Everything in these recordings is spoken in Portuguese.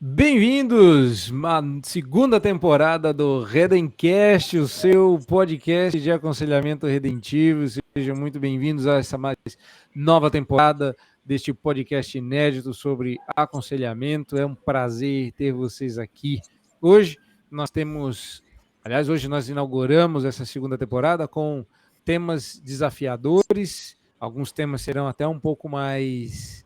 Bem-vindos à segunda temporada do Redencast, o seu podcast de aconselhamento redentivo. Sejam muito bem-vindos a essa mais nova temporada deste podcast inédito sobre aconselhamento. É um prazer ter vocês aqui. Hoje nós inauguramos essa segunda temporada com temas desafiadores. Alguns temas serão até um pouco mais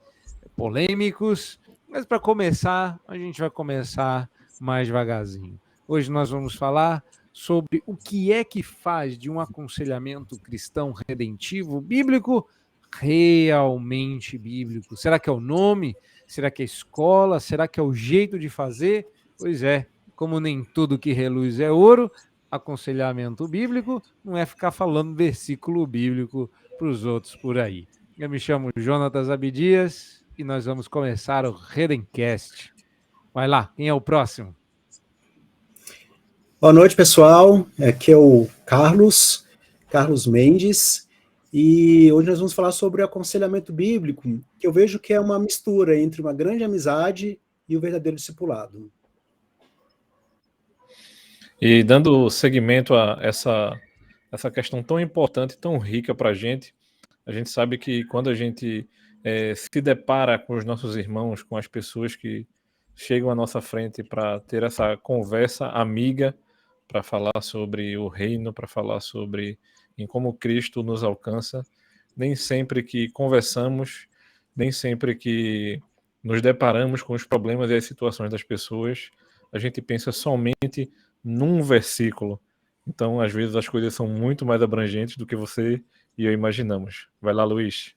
polêmicos. Mas para começar, a gente vai começar mais devagarzinho. Hoje nós vamos falar sobre o que é que faz de um aconselhamento cristão redentivo bíblico realmente bíblico. Será que é o nome? Será que é a escola? Será que é o jeito de fazer? Pois é, como nem tudo que reluz é ouro, aconselhamento bíblico não é ficar falando versículo bíblico para os outros por aí. Eu me chamo Jonatas Abdias e nós vamos começar o Redencast. Vai lá, quem é o próximo? Boa noite, pessoal. Aqui é o Carlos Mendes, e hoje nós vamos falar sobre o aconselhamento bíblico, que eu vejo que é uma mistura entre uma grande amizade e o verdadeiro discipulado. E dando seguimento a essa questão tão importante, tão rica para a gente sabe que quando a gente se depara com os nossos irmãos, com as pessoas que chegam à nossa frente para ter essa conversa amiga, para falar sobre o reino, para falar sobre em como Cristo nos alcança, nem sempre que conversamos, nem sempre que nos deparamos com os problemas e as situações das pessoas, a gente pensa somente num versículo. Então, às vezes, as coisas são muito mais abrangentes do que você e eu imaginamos. Vai lá, Luiz.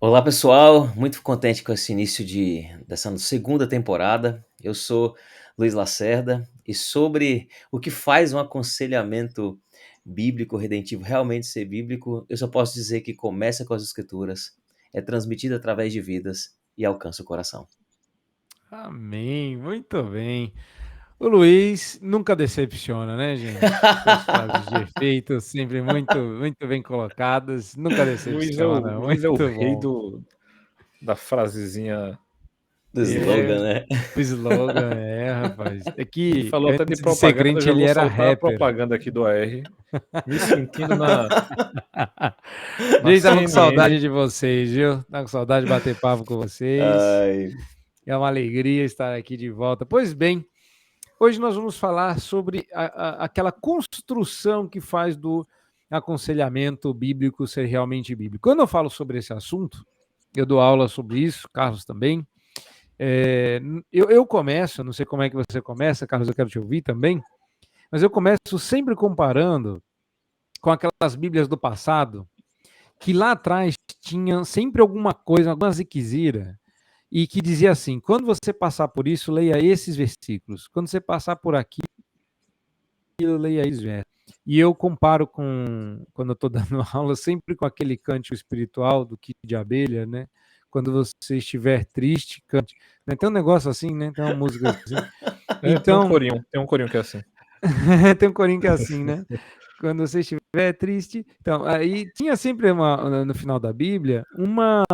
Olá, pessoal. Muito contente com esse início dessa segunda temporada. Eu sou Luiz Lacerda e sobre o que faz um aconselhamento bíblico, redentivo, realmente ser bíblico, eu só posso dizer que começa com as Escrituras, é transmitido através de vidas e alcança o coração. Amém, muito bem. O Luiz nunca decepciona, né, gente? Suas frases de efeito sempre muito bem colocadas, nunca decepciona. Luiz é o rei bom. da frasezinha. Do slogan, né? O slogan, rapaz. É que Ele falou até de antes de ser propaganda, crente já ele vou era soltar a rapper. propaganda aqui do AR, me sentindo na Gente, tava com CNN. saudade de vocês, viu? Tava com saudade de bater papo com vocês. Ai. É uma alegria estar aqui de volta. Pois bem, hoje nós vamos falar sobre aquela construção que faz do aconselhamento bíblico ser realmente bíblico. Quando eu falo sobre esse assunto, eu dou aula sobre isso, Carlos também. Eu começo, não sei como é que você começa, Carlos, eu quero te ouvir também, mas eu começo sempre comparando com aquelas Bíblias do passado, que lá atrás tinha sempre alguma coisa, alguma ziquezira, e que dizia assim: quando você passar por isso, leia esses versículos. Quando você passar por aquilo, leia esses versos. E eu comparo quando eu estou dando aula, sempre com aquele cântico espiritual do Kid de Abelha, né? Quando você estiver triste, cante. Tem um negócio assim, né? Tem uma música assim. Então, tem um corinho que é assim. Tem um corinho que é assim, né? Quando você estiver triste. Então, aí tinha sempre no final da Bíblia uma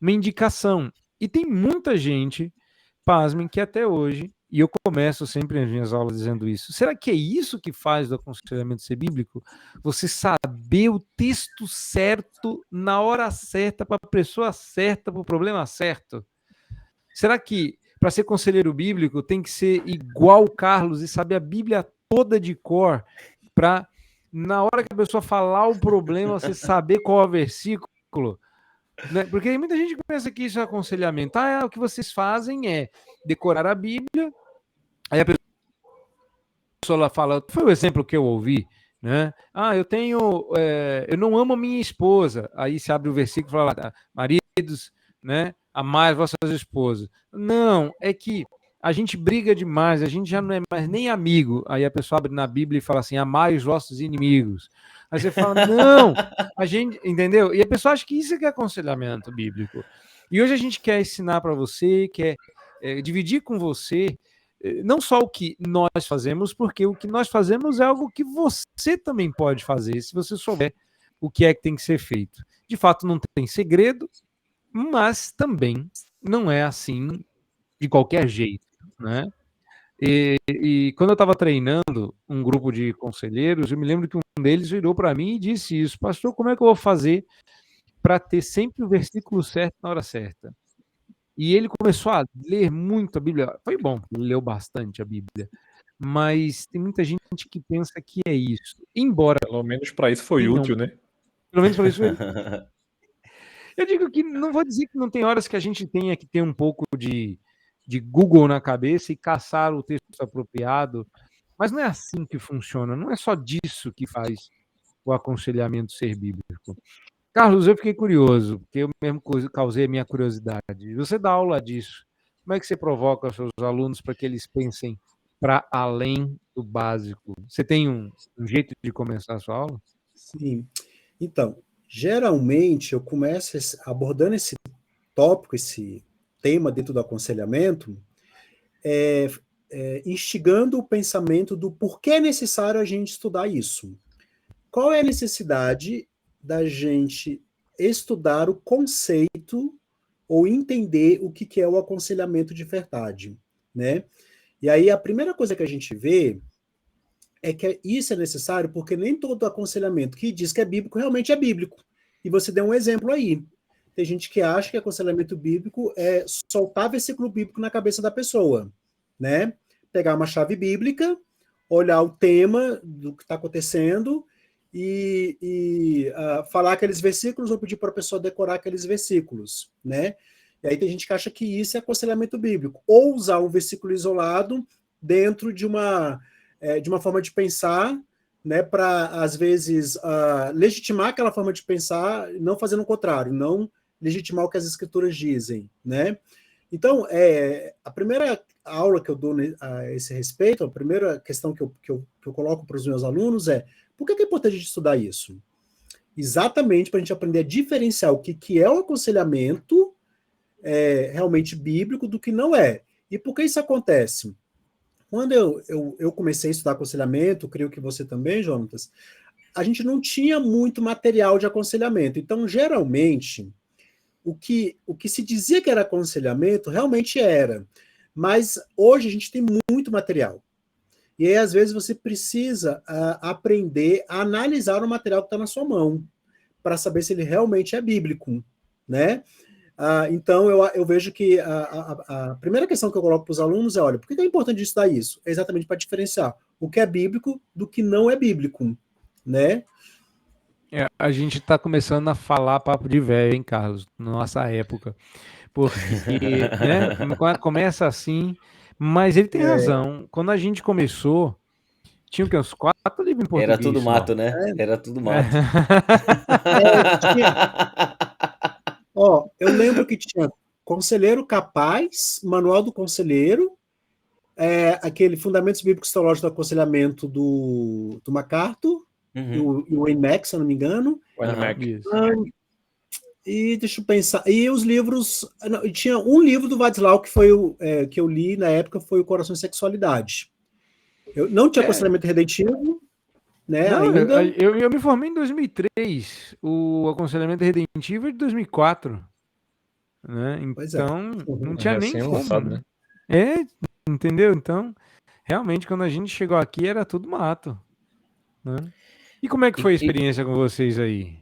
indicação. E tem muita gente, pasmem, que até hoje, e eu começo sempre as minhas aulas dizendo isso, será que é isso que faz do aconselhamento ser bíblico? Você saber o texto certo, na hora certa, para a pessoa certa, para o problema certo? Será que para ser conselheiro bíblico tem que ser igual o Carlos e saber a Bíblia toda de cor para, na hora que a pessoa falar o problema, você saber qual é o versículo? Né? Porque muita gente pensa que isso é aconselhamento. O que vocês fazem é decorar a Bíblia, aí a pessoa fala, foi o exemplo que eu ouvi, né? Eu não amo a minha esposa. Aí se abre o versículo e fala, maridos, né? Amai vossas esposas. Não, é que a gente briga demais, a gente já não é mais nem amigo. Aí a pessoa abre na Bíblia e fala assim, amai os vossos inimigos. Aí você fala, não, a gente, entendeu? E a pessoa acha que isso é que é aconselhamento bíblico. E hoje a gente quer ensinar para você, quer dividir com você, não só o que nós fazemos, porque o que nós fazemos é algo que você também pode fazer, se você souber o que é que tem que ser feito. De fato, não tem segredo, mas também não é assim de qualquer jeito, né? E quando eu estava treinando um grupo de conselheiros, eu me lembro que um deles virou para mim e disse isso: pastor, como é que eu vou fazer para ter sempre o versículo certo na hora certa? E ele começou a ler muito a Bíblia. Foi bom, ele leu bastante a Bíblia. Mas tem muita gente que pensa que é isso. Embora Pelo menos para isso foi não, útil, né? pelo menos para isso foi. Eu digo que não vou dizer que não tem horas que a gente tenha que ter um pouco de Google na cabeça e caçar o texto apropriado, mas não é assim que funciona, não é só disso que faz o aconselhamento ser bíblico. Carlos, eu fiquei curioso, porque eu mesmo causei a minha curiosidade. Você dá aula disso. Como é que você provoca os seus alunos para que eles pensem para além do básico? Você tem um jeito de começar a sua aula? Sim. Então, geralmente eu começo abordando esse tópico, esse tema dentro do aconselhamento, instigando o pensamento do porquê é necessário a gente estudar isso. Qual é a necessidade da gente estudar o conceito ou entender o que é o aconselhamento de verdade, né? E aí a primeira coisa que a gente vê é que isso é necessário porque nem todo aconselhamento que diz que é bíblico realmente é bíblico. E você deu um exemplo aí. Tem gente que acha que aconselhamento bíblico é soltar versículo bíblico na cabeça da pessoa, né? Pegar uma chave bíblica, olhar o tema do que está acontecendo e falar aqueles versículos ou pedir para a pessoa decorar aqueles versículos, né? E aí tem gente que acha que isso é aconselhamento bíblico. Ou usar um versículo isolado dentro de uma forma de pensar, né, para, às vezes, legitimar aquela forma de pensar, não fazendo o contrário, não legitimar o que as escrituras dizem, né? Então, a primeira aula que eu dou a esse respeito, a primeira questão que eu coloco para os meus alunos é: por que é importante a gente estudar isso? Exatamente para a gente aprender a diferenciar o que é o aconselhamento realmente bíblico do que não é. E por que isso acontece? Quando eu comecei a estudar aconselhamento, creio que você também, Jonatas, a gente não tinha muito material de aconselhamento. Então, geralmente, o que se dizia que era aconselhamento, realmente era. Mas hoje a gente tem muito material. E aí, às vezes, você precisa aprender a analisar o material que está na sua mão, para saber se ele realmente é bíblico, né? Então, eu vejo que a primeira questão que eu coloco para os alunos é: olha, por que é importante estudar isso? É exatamente para diferenciar o que é bíblico do que não é bíblico, né? A gente está começando a falar papo de velho, hein, Carlos? Na nossa época. Porque, né, começa assim, mas ele tem razão. Quando a gente começou, tinha o quê? Uns 4 livros em português. Era tudo só. mato, né? Era tudo mato. Eu lembro que tinha Conselheiro Capaz, Manual do Conselheiro, aquele Fundamentos Bíblicos Teológicos do Aconselhamento do MacArthur, e o Wayne Mack, se eu não me engano. E deixa eu pensar. E os livros. Não, tinha um livro do Václav que foi que eu li na época, foi o Coração e Sexualidade. Eu não tinha aconselhamento redentivo, né? Não, ainda. eu me formei em 2003. O aconselhamento redentivo é de 2004. Né? Então, não tinha nem como. Né? Entendeu? Então, realmente, quando a gente chegou aqui, era tudo mato. Né? E como é que foi a experiência com vocês aí?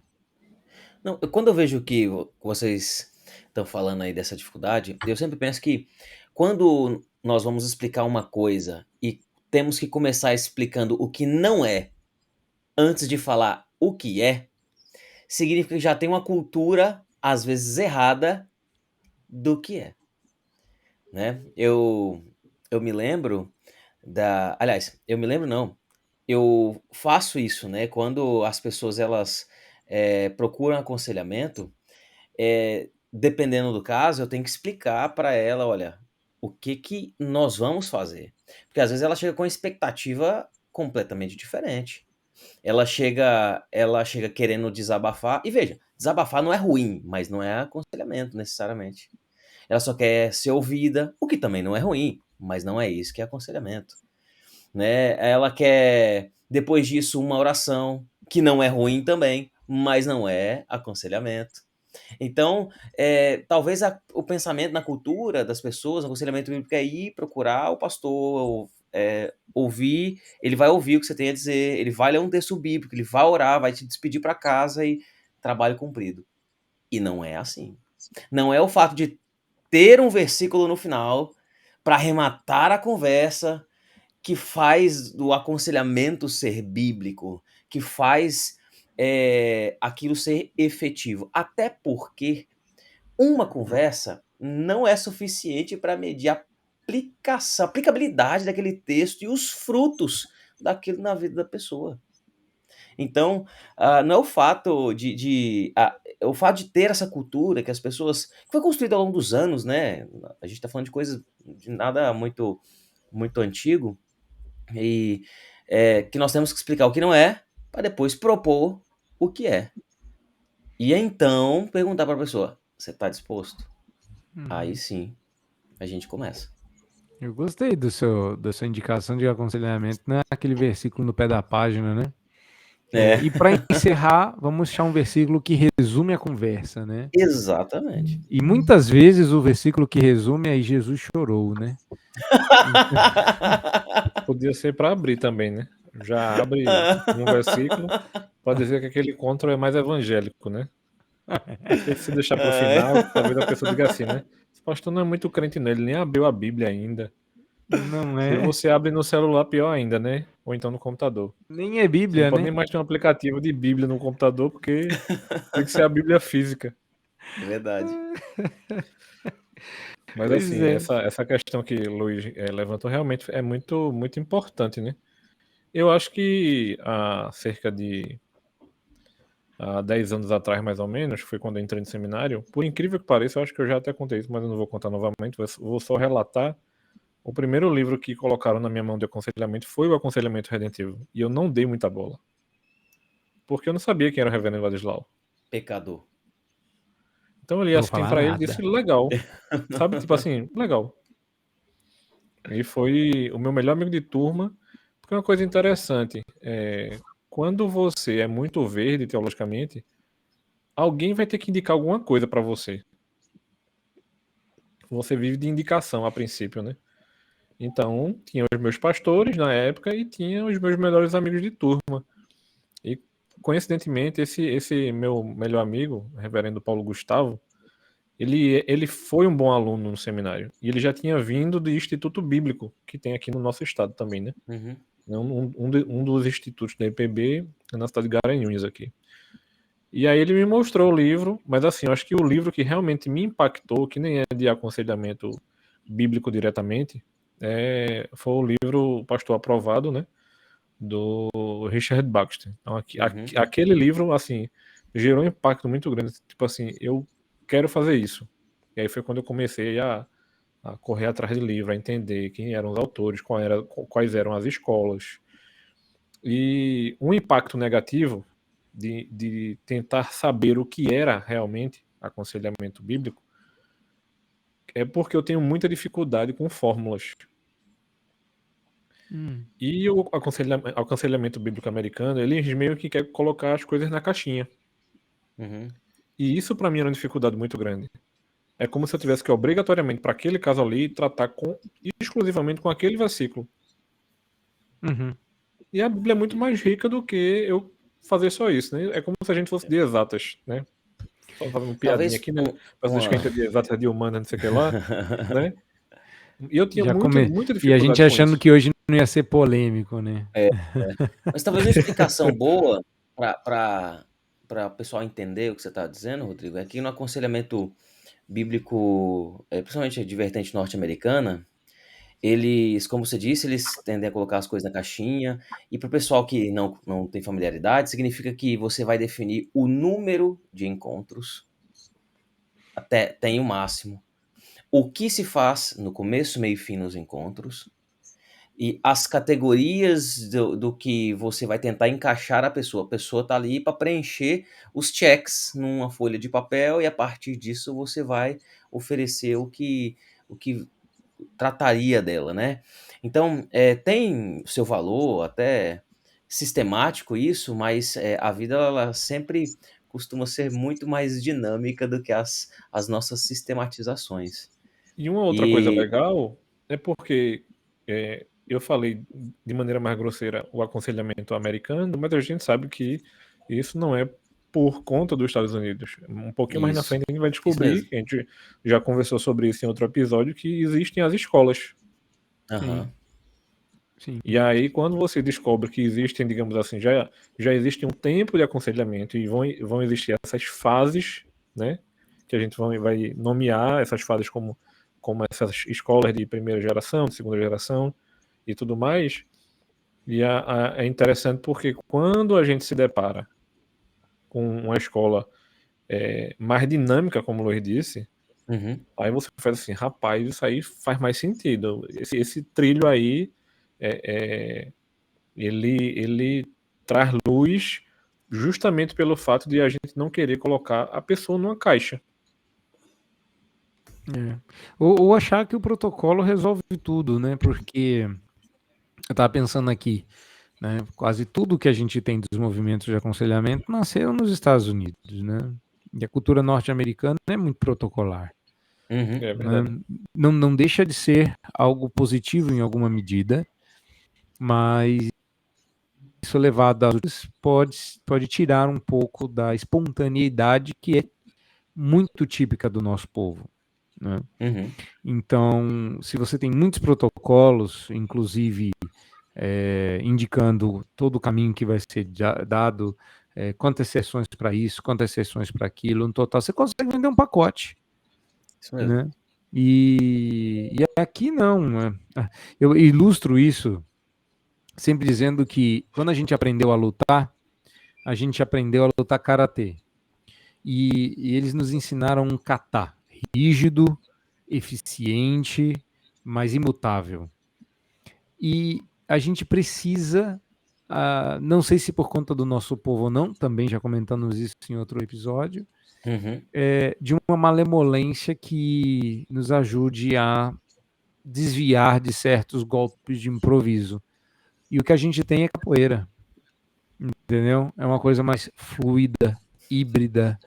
Não, quando eu vejo que vocês estão falando aí dessa dificuldade, eu sempre penso que quando nós vamos explicar uma coisa e temos que começar explicando o que não é, antes de falar o que é, significa que já tem uma cultura, às vezes errada, do que é. Né? Eu me lembro Aliás, eu me lembro não. Eu faço isso, né? Quando as pessoas elas procuram aconselhamento, dependendo do caso, eu tenho que explicar para ela, olha, o que nós vamos fazer. Porque às vezes ela chega com uma expectativa completamente diferente. Ela chega querendo desabafar. E veja, desabafar não é ruim, mas não é aconselhamento necessariamente. Ela só quer ser ouvida, o que também não é ruim, mas não é isso que é aconselhamento. Né? Ela quer, depois disso, uma oração, que não é ruim também, mas não é aconselhamento. Então, talvez o pensamento na cultura das pessoas, o aconselhamento bíblico é ir procurar o pastor, ouvir, ele vai ouvir o que você tem a dizer, ele vai ler um texto bíblico, ele vai orar, vai te despedir para casa e trabalho cumprido. E não é assim. Não é o fato de ter um versículo no final para arrematar a conversa que faz do aconselhamento ser bíblico, que faz aquilo ser efetivo. Até porque uma conversa não é suficiente para medir a aplicabilidade daquele texto e os frutos daquilo na vida da pessoa. Então, não é o fato é o fato de ter essa cultura que as pessoas que foi construída ao longo dos anos, né, a gente está falando de coisas de nada muito muito antigo, e, que nós temos que explicar o que não é, para depois propor o que é. E então perguntar para a pessoa: "Você está disposto?". Aí sim, a gente começa. Eu gostei da sua indicação de aconselhamento, não é aquele versículo no pé da página, né? E para encerrar, vamos achar um versículo que resume a conversa, né? Exatamente. E muitas vezes o versículo que resume é Jesus chorou, né? Podia ser para abrir também, né? Já abre um versículo para dizer que aquele encontro é mais evangélico, né? Porque se deixar para o final, talvez a pessoa diga assim, né? Esse pastor não é muito crente nele, nem abriu a Bíblia ainda. Não Se é? você abre no celular, pior ainda, né? Ou então no computador. Nem é Você não Bíblia, pode né? nem mais ter um aplicativo de Bíblia no computador, porque tem que ser a Bíblia física. É verdade. Mas Pois assim, é. essa questão que o Luiz levantou realmente é muito, muito importante, né? Eu acho que há cerca de 10 anos atrás, mais ou menos, foi quando eu entrei no seminário. Por incrível que pareça, eu acho que eu já até contei isso, mas eu não vou contar novamente. Vou só relatar. O primeiro livro que colocaram na minha mão de aconselhamento foi o Aconselhamento Redentivo. E eu não dei muita bola. Porque eu não sabia quem era o Reverendo Ladislau. Pecador. Então eu li Não vou assim falar pra ele e nada. disse, legal. Sabe? Tipo assim, legal. E foi o meu melhor amigo de turma. Porque é uma coisa interessante. Quando você é muito verde teologicamente, alguém vai ter que indicar alguma coisa pra você. Você vive de indicação a princípio, né? Então, tinha os meus pastores na época e tinha os meus melhores amigos de turma. E, coincidentemente, esse meu melhor amigo, o reverendo Paulo Gustavo, ele foi um bom aluno no seminário. E ele já tinha vindo do Instituto Bíblico, que tem aqui no nosso estado também, né? Uhum. Um dos institutos da IPB é na cidade de Garanhuns aqui. E aí ele me mostrou o livro, mas assim, eu acho que o livro que realmente me impactou, que nem é de aconselhamento bíblico diretamente, foi o livro Pastor Aprovado, né, do Richard Baxter. Então, aquele livro, assim, gerou um impacto muito grande. Tipo assim, eu quero fazer isso. E aí foi quando eu comecei a correr atrás de livro, a entender quem eram os autores, quais eram as escolas. E um impacto negativo de tentar saber o que era realmente aconselhamento bíblico é porque eu tenho muita dificuldade com fórmulas. E o aconselhamento bíblico americano, eles meio que quer colocar as coisas na caixinha. Uhum. E isso para mim era uma dificuldade muito grande. É como se eu tivesse que obrigatoriamente, para aquele caso ali, tratar exclusivamente com aquele versículo. Uhum. E a Bíblia é muito mais rica do que eu fazer só isso, né? É como se a gente fosse de exatas, né? Só fazendo piadinha aqui, né? Mas diz que a gente é de exatas, de humana, não sei o que lá, né? E eu tinha muita E a gente dificuldade com achando isso. que hoje não ia ser polêmico, né? Mas talvez uma explicação boa para o pessoal entender o que você está dizendo, Rodrigo, é que no aconselhamento bíblico, principalmente de vertente norte-americana, eles, como você disse, eles tendem a colocar as coisas na caixinha, e para o pessoal que não tem familiaridade, significa que você vai definir o número de encontros, até tem o máximo, o que se faz no começo, meio e fim nos encontros, e as categorias do que você vai tentar encaixar a pessoa. A pessoa está ali para preencher os checks numa folha de papel e a partir disso você vai oferecer o que trataria dela, né. Então, tem o seu valor, até sistemático isso, mas, a vida ela sempre costuma ser muito mais dinâmica do que as nossas sistematizações. E uma outra coisa E legal é porque eu falei de maneira mais grosseira o aconselhamento americano, mas a gente sabe que isso não é por conta dos Estados Unidos. Um pouquinho mais na isso, frente a gente vai isso descobrir, mesmo. a gente já conversou sobre isso em outro episódio, que existem as escolas. Aham. Sim. E aí, quando você descobre que existem, digamos assim, já existe um tempo de aconselhamento e vão existir essas fases, né? Que a gente vai nomear essas fases como essas escolas de primeira geração, de segunda geração e tudo mais. E é interessante porque quando a gente se depara com uma escola mais dinâmica, como o Luiz disse, Uhum. aí você faz assim, rapaz, isso aí faz mais sentido. Esse trilho aí ele traz luz justamente pelo fato de a gente não querer colocar a pessoa numa caixa. Ou achar que o protocolo resolve tudo, né? Porque eu estava pensando aqui, né? Quase tudo que a gente tem dos movimentos de aconselhamento nasceram nos Estados Unidos, né? E a cultura norte-americana é muito protocolar, Uhum. É né? verdade. Não deixa de ser algo positivo em alguma medida, mas isso levado a pode tirar um pouco da espontaneidade que é muito típica do nosso povo, né? Uhum. Então, se você tem muitos protocolos, inclusive indicando todo o caminho que vai ser dado, quantas sessões para isso, quantas sessões para aquilo, no total, você consegue vender um pacote, Isso mesmo. né? E aqui não, né? Eu ilustro isso sempre dizendo que quando a gente aprendeu a lutar, a gente aprendeu a lutar karatê. E eles nos ensinaram um kata rígido, eficiente, mas imutável. E a gente precisa, não sei se por conta do nosso povo ou não, também já comentamos isso em outro episódio, Uhum. de uma malemolência que nos ajude a desviar de certos golpes de improviso. E o que a gente tem é capoeira, entendeu? É uma coisa mais fluida, híbrida,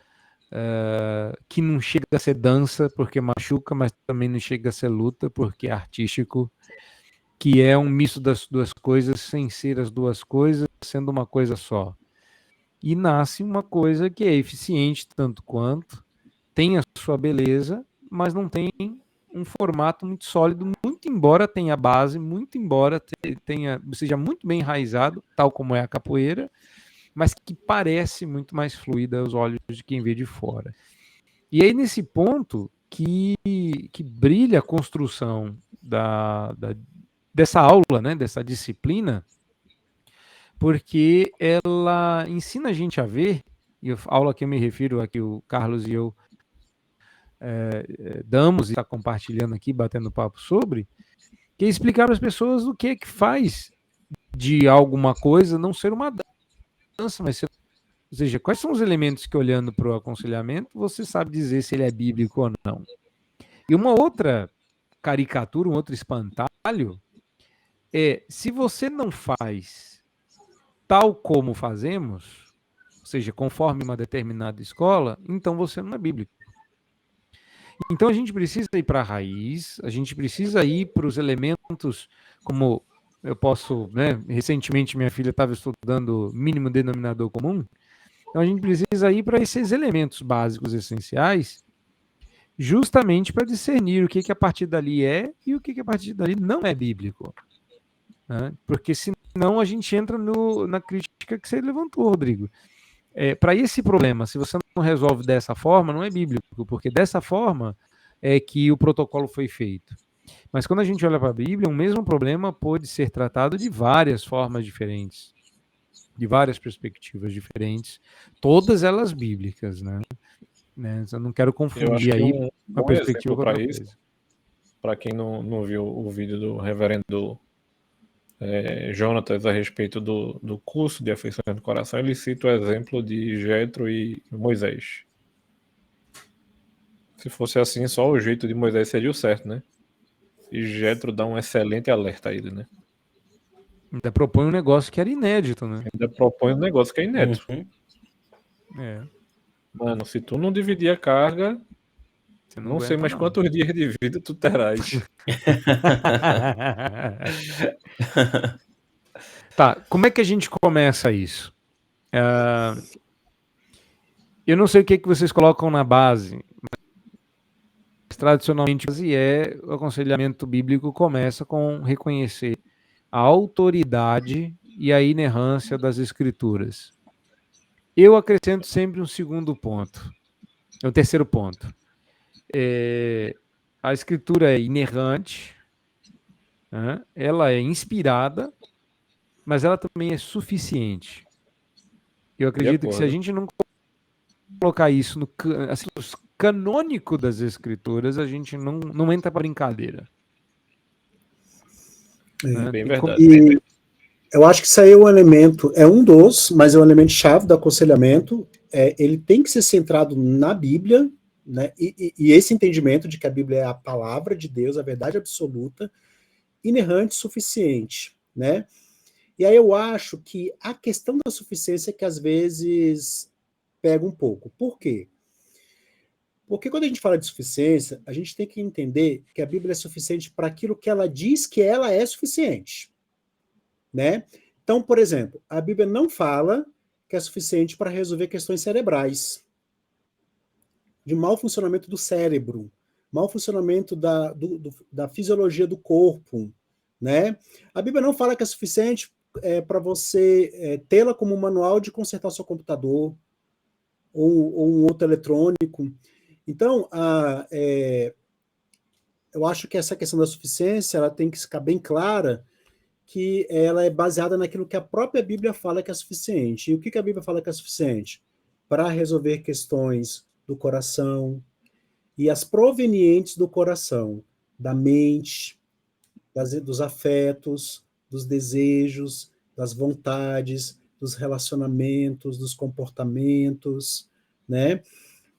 que não chega a ser dança porque machuca, mas também não chega a ser luta porque é artístico, que é um misto das duas coisas sem ser as duas coisas, sendo uma coisa só. E nasce uma coisa que é eficiente tanto quanto, tem a sua beleza, mas não tem um formato muito sólido, muito embora tenha base, muito embora seja muito bem enraizado, tal como é a capoeira, mas que parece muito mais fluida aos olhos de quem vê de fora. E aí, nesse ponto, que brilha a construção dessa aula, né, dessa disciplina, porque ela ensina a gente a ver, e a aula que eu me refiro a que o Carlos e eu damos e está compartilhando aqui, batendo papo sobre, que é explicar para as pessoas o que é que faz de alguma coisa não ser uma dança, mas ser, ou seja, quais são os elementos que, olhando para o aconselhamento, você sabe dizer se ele é bíblico ou não. E uma outra caricatura, um outro espantalho, se você não faz tal como fazemos, ou seja, conforme uma determinada escola, então você não é bíblico. Então a gente precisa ir para a raiz, a gente precisa ir para os elementos, como eu posso, né? Recentemente minha filha estava estudando mínimo denominador comum, então a gente precisa ir para esses elementos básicos essenciais, justamente para discernir o que a partir dali é e o que a partir dali não é bíblico. Né? Porque senão a gente entra na crítica que você levantou, Rodrigo. Para esse problema, se você não resolve dessa forma, não é bíblico, porque dessa forma é que o protocolo foi feito. Mas quando a gente olha para a Bíblia, o mesmo problema pode ser tratado de várias formas diferentes, de várias perspectivas diferentes, todas elas bíblicas, né? Eu não quero Eu acho confundir que aí um uma bom perspectiva exemplo com para outra isso, coisa. para quem não viu o vídeo do reverendo Jonatas a respeito do curso de afeições do coração, ele cita o exemplo de Jetro e Moisés. Se fosse assim, só o jeito de Moisés seria o certo, né? E Jetro dá um excelente alerta a ele, né? Ainda propõe um negócio que era inédito, né? Ainda propõe um negócio que é inédito. Uhum. É. Mano, se tu não dividir a carga, Você não sei aguenta, mais não. quantos dias de vida tu terás. Tá, como é que a gente começa isso? Eu não sei o que vocês colocam na base, mas tradicionalmente o aconselhamento bíblico começa com reconhecer a autoridade e a inerrância das escrituras. Eu acrescento sempre um segundo ponto, o terceiro ponto. A escritura é inerrante, né? Ela é inspirada, mas ela também é suficiente. Eu acredito que se a gente não colocar isso no assim, canônico das escrituras, a gente não entra para brincadeira. Né? Bem verdade. E eu acho que isso aí é um elemento, mas é um elemento chave do aconselhamento. Ele tem que ser centrado na Bíblia, né? E esse entendimento de que a Bíblia é a palavra de Deus, a verdade absoluta, inerrante, suficiente, né? E aí eu acho que a questão da suficiência é que às vezes pega um pouco. Por quê? Porque quando a gente fala de suficiência, a gente tem que entender que a Bíblia é suficiente para aquilo que ela diz que ela é suficiente, né? Então, por exemplo, a Bíblia não fala que é suficiente para resolver questões cerebrais, de mau funcionamento do cérebro, mau funcionamento da fisiologia do corpo, né? A Bíblia não fala que é suficiente para você tê-la como um manual de consertar seu computador ou um outro eletrônico. Então, eu acho que essa questão da suficiência ela tem que ficar bem clara que ela é baseada naquilo que a própria Bíblia fala que é suficiente. E o que a Bíblia fala que é suficiente? Para resolver questões do coração e as provenientes do coração, da mente, dos afetos, dos desejos, das vontades, dos relacionamentos, dos comportamentos, né?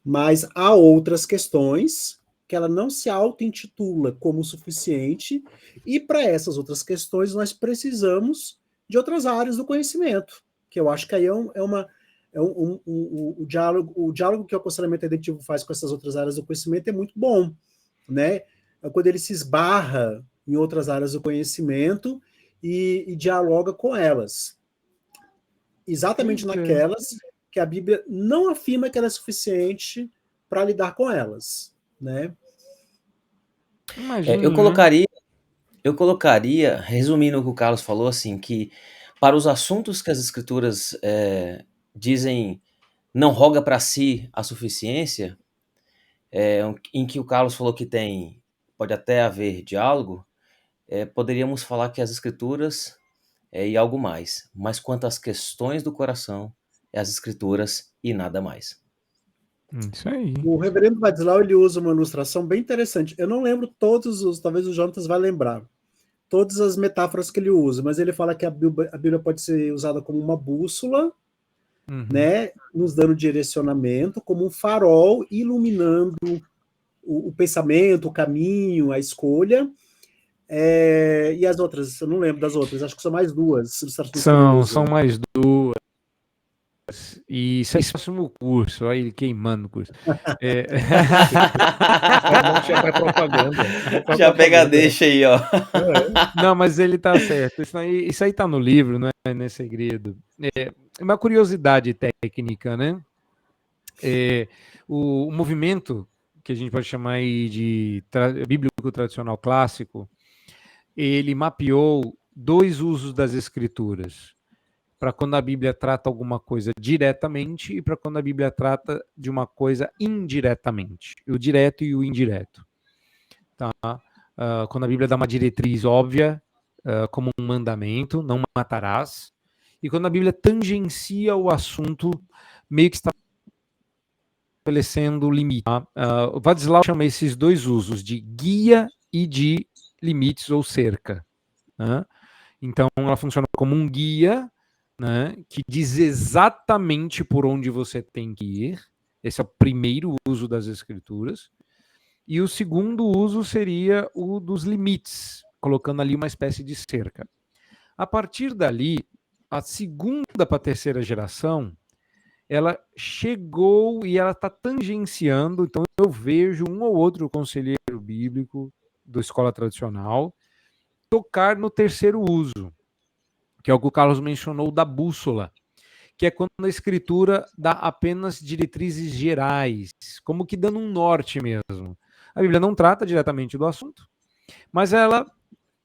Mas há outras questões que ela não se auto-intitula como suficiente, e para essas outras questões nós precisamos de outras áreas do conhecimento, que eu acho que aí o diálogo que o aconselhamento editivo faz com essas outras áreas do conhecimento é muito bom, né? É quando ele se esbarra em outras áreas do conhecimento e dialoga com elas. Exatamente naquelas que a Bíblia não afirma que ela é suficiente para lidar com elas, né? Eu colocaria, resumindo o que o Carlos falou, assim, que para os assuntos que as escrituras dizem não roga para si a suficiência, em que o Carlos falou que pode até haver diálogo, poderíamos falar que as escrituras e algo mais, mas quanto às questões do coração, as escrituras e nada mais. Isso aí. O reverendo Vadislau, ele usa uma ilustração bem interessante. Eu não lembro talvez o Jonatas vai lembrar, todas as metáforas que ele usa, mas ele fala que a Bíblia pode ser usada como uma bússola, né, nos dando direcionamento, como um farol iluminando o pensamento, o caminho, a escolha. E as outras, eu não lembro das outras, acho que são mais duas. São mais duas. E isso é o próximo curso, olha ele queimando o curso. Já pega a deixa aí, ó. Não, mas ele tá certo. Isso aí tá no livro, não é segredo. É uma curiosidade técnica, né? O movimento que a gente pode chamar aí de bíblico tradicional clássico, ele mapeou 2 usos das escrituras. Para quando a Bíblia trata alguma coisa diretamente e para quando a Bíblia trata de uma coisa indiretamente. O direto e o indireto. Tá? Quando a Bíblia dá uma diretriz óbvia, como um mandamento, não matarás. E quando a Bíblia tangencia o assunto, meio que está estabelecendo limite. O Vadislau chama esses 2 usos de guia e de limites ou cerca. Né? Então, ela funciona como um guia, né, que diz exatamente por onde você tem que ir. Esse é o primeiro uso das escrituras. E o segundo uso seria o dos limites, colocando ali uma espécie de cerca. A partir dali, a segunda para a terceira geração, ela chegou e ela está tangenciando, então eu vejo um ou outro conselheiro bíblico da escola tradicional tocar no terceiro uso, que é o que o Carlos mencionou da bússola, que é quando a escritura dá apenas diretrizes gerais, como que dando um norte mesmo. A Bíblia não trata diretamente do assunto, mas ela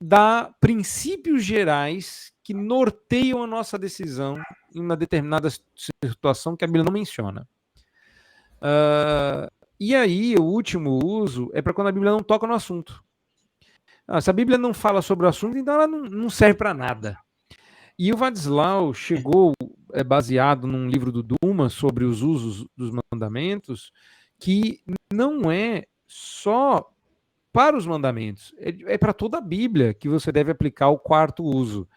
dá princípios gerais que norteiam a nossa decisão em uma determinada situação que a Bíblia não menciona. E aí, o último uso é para quando a Bíblia não toca no assunto. Se a Bíblia não fala sobre o assunto, então ela não serve para nada. E o Vadislau chegou, baseado num livro do Duma sobre os usos dos mandamentos, que não é só para os mandamentos, é para toda a Bíblia que você deve aplicar o quarto uso,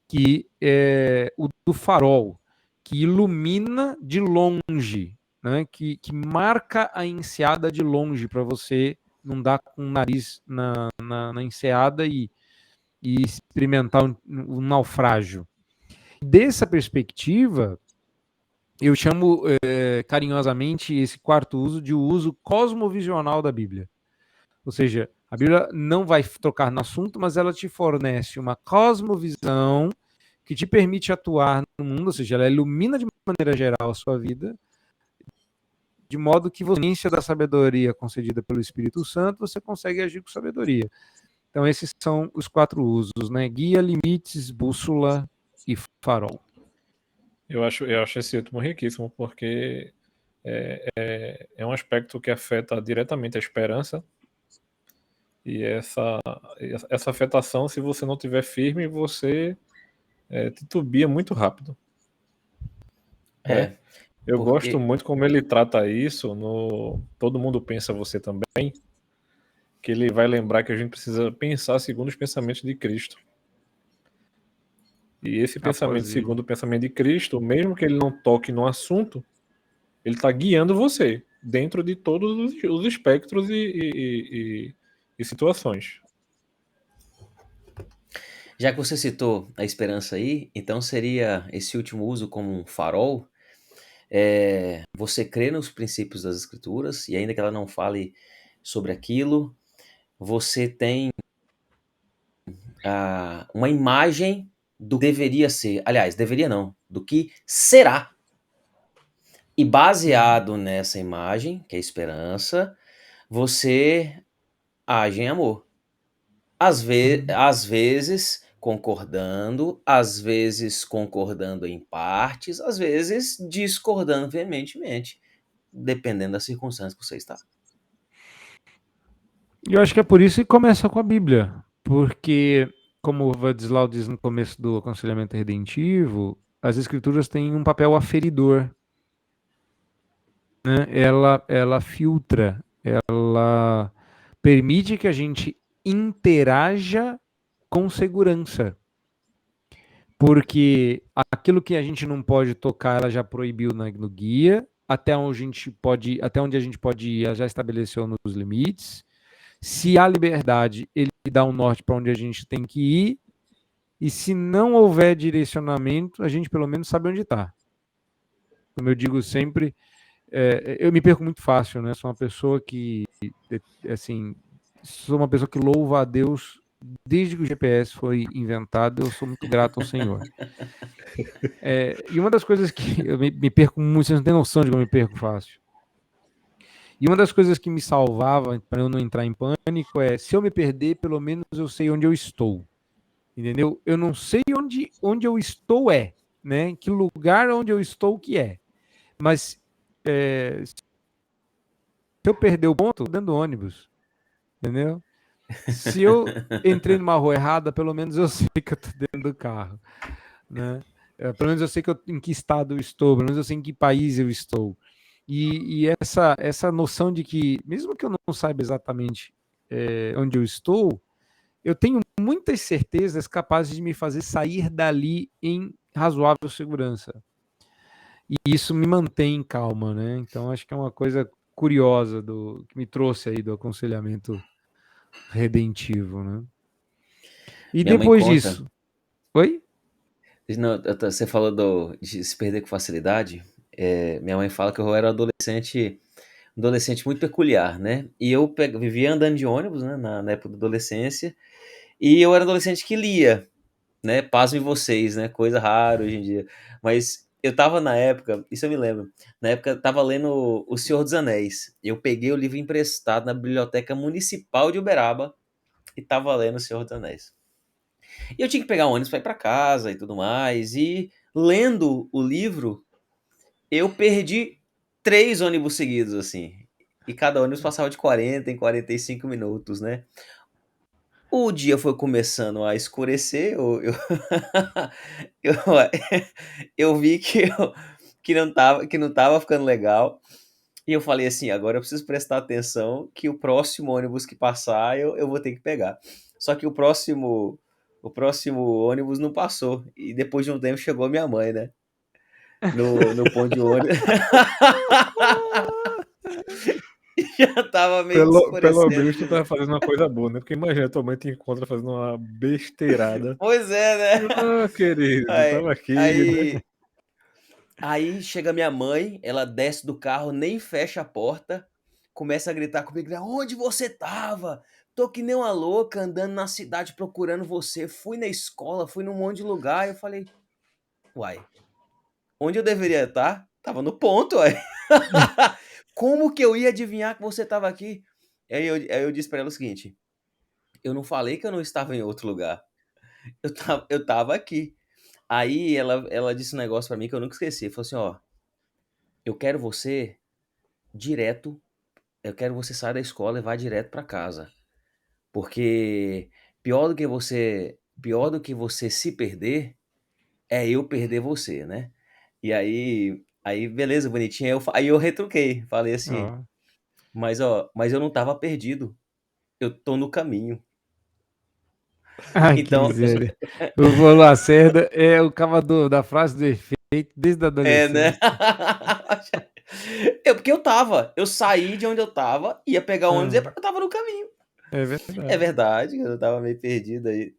que é o do farol, que ilumina de longe, né? que marca a enseada de longe, para você não dar com o nariz na enseada e experimentar um naufrágio. Dessa perspectiva, eu chamo carinhosamente esse quarto uso de o uso cosmovisional da Bíblia. Ou seja, a Bíblia não vai tocar no assunto, mas ela te fornece uma cosmovisão que te permite atuar no mundo, ou seja, ela ilumina de maneira geral a sua vida, de modo que você, ciência da sabedoria concedida pelo Espírito Santo, você consegue agir com sabedoria. Então, esses são os quatro usos, né? Guia, limites, bússola e farol. Eu acho esse último riquíssimo, porque é um aspecto que afeta diretamente a esperança. E essa afetação, se você não tiver firme, você titubia muito rápido. Eu gosto muito como ele trata isso no Todo Mundo Pensa Você Também, que ele vai lembrar que a gente precisa pensar segundo os pensamentos de Cristo. E esse pensamento segundo o pensamento de Cristo, mesmo que ele não toque no assunto, ele está guiando você dentro de todos os espectros e situações. Já que você citou a esperança aí, então seria esse último uso como um farol. Você crê nos princípios das Escrituras, e ainda que ela não fale sobre aquilo, você tem uma imagem do que deveria ser. Aliás, deveria não, do que será. E baseado nessa imagem, que é a esperança, você age em amor. Às vezes concordando, às vezes concordando em partes, às vezes discordando veementemente, dependendo da circunstância que você está. Eu acho que é por isso que começa com a Bíblia, porque, como o Vadislau diz no começo do aconselhamento redentivo, as Escrituras têm um papel aferidor, né? Ela filtra, ela permite que a gente interaja com segurança, porque aquilo que a gente não pode tocar, ela já proibiu no guia, até onde a gente pode ir, ela já estabeleceu nos limites. Se há liberdade, ele dá um norte para onde a gente tem que ir, e se não houver direcionamento, a gente pelo menos sabe onde está. Como eu digo sempre, eu me perco muito fácil, né? Sou uma pessoa que, assim, louva a Deus desde que o GPS foi inventado. Eu sou muito grato ao Senhor. E uma das coisas que eu me perco muito, vocês não têm noção de como eu me perco fácil. E uma das coisas que me salvava para eu não entrar em pânico é, se eu me perder, pelo menos eu sei onde eu estou. Entendeu? Eu não sei onde eu estou né? Que lugar onde eu estou que é. Mas se eu perder o ponto, eu tô dentro do ônibus. Entendeu? Se eu entrei numa rua errada, pelo menos eu sei que eu tô dentro do carro. Né? Pelo menos eu sei em que estado eu estou, pelo menos eu sei em que país eu estou. E essa noção de que, mesmo que eu não saiba exatamente onde eu estou, eu tenho muitas certezas capazes de me fazer sair dali em razoável segurança. E isso me mantém em calma, né? Então, acho que é uma coisa curiosa que me trouxe aí do aconselhamento redentivo, né? E Minha depois mãe disso... Oi? Não, você falou de se perder com facilidade. minha mãe fala que eu era um adolescente muito peculiar, né? E eu vivia andando de ônibus, né, na época da adolescência, e eu era um adolescente que lia, né? Pasmem vocês, né? Coisa rara hoje em dia. Mas eu tava na época, isso eu me lembro, na época eu tava lendo O Senhor dos Anéis. Eu peguei o livro emprestado na Biblioteca Municipal de Uberaba e tava lendo O Senhor dos Anéis. E eu tinha que pegar um ônibus para ir para casa e tudo mais. E lendo o livro, eu perdi 3 ônibus seguidos, assim. E cada ônibus passava de 40 em 45 minutos, né? O dia foi começando a escurecer, eu, eu vi que não tava ficando legal. E eu falei assim: agora eu preciso prestar atenção que o próximo ônibus que passar eu vou ter que pegar. Só que o próximo ônibus não passou. E depois de um tempo chegou minha mãe, né? No ponto de ônibus. Já tava meio que Pelo escurecendo. menos tu tava fazendo uma coisa boa, né? Porque imagina, tua mãe te encontra fazendo uma besteirada. Pois é, né? Ah, querido, tava aqui, né? Aí chega minha mãe, ela desce do carro, nem fecha a porta, começa a gritar comigo, né? Onde você tava? Tô que nem uma louca andando na cidade procurando você. Fui na escola, fui num monte de lugar. Eu falei, uai, onde eu deveria estar? Tava no ponto, uai. Como que eu ia adivinhar que você tava aqui? Aí eu disse pra ela o seguinte, eu não falei que eu não estava em outro lugar. Eu tava aqui. Aí ela disse um negócio pra mim que eu nunca esqueci. Falou assim, ó, eu quero você direto, eu quero você sair da escola e vá direto pra casa. Porque pior do que você se perder, é eu perder você, né? E aí beleza, bonitinho. Aí eu retruquei, falei assim, Ó. mas eu não tava perdido, eu tô no caminho. Ai, que Então, miséria. O vô Lacerda é o cavador da frase do efeito desde a né? adolescência. Porque eu saí de onde eu tava, ia pegar o ônibus e eu tava no caminho. É É verdade. verdade, eu tava meio perdido aí.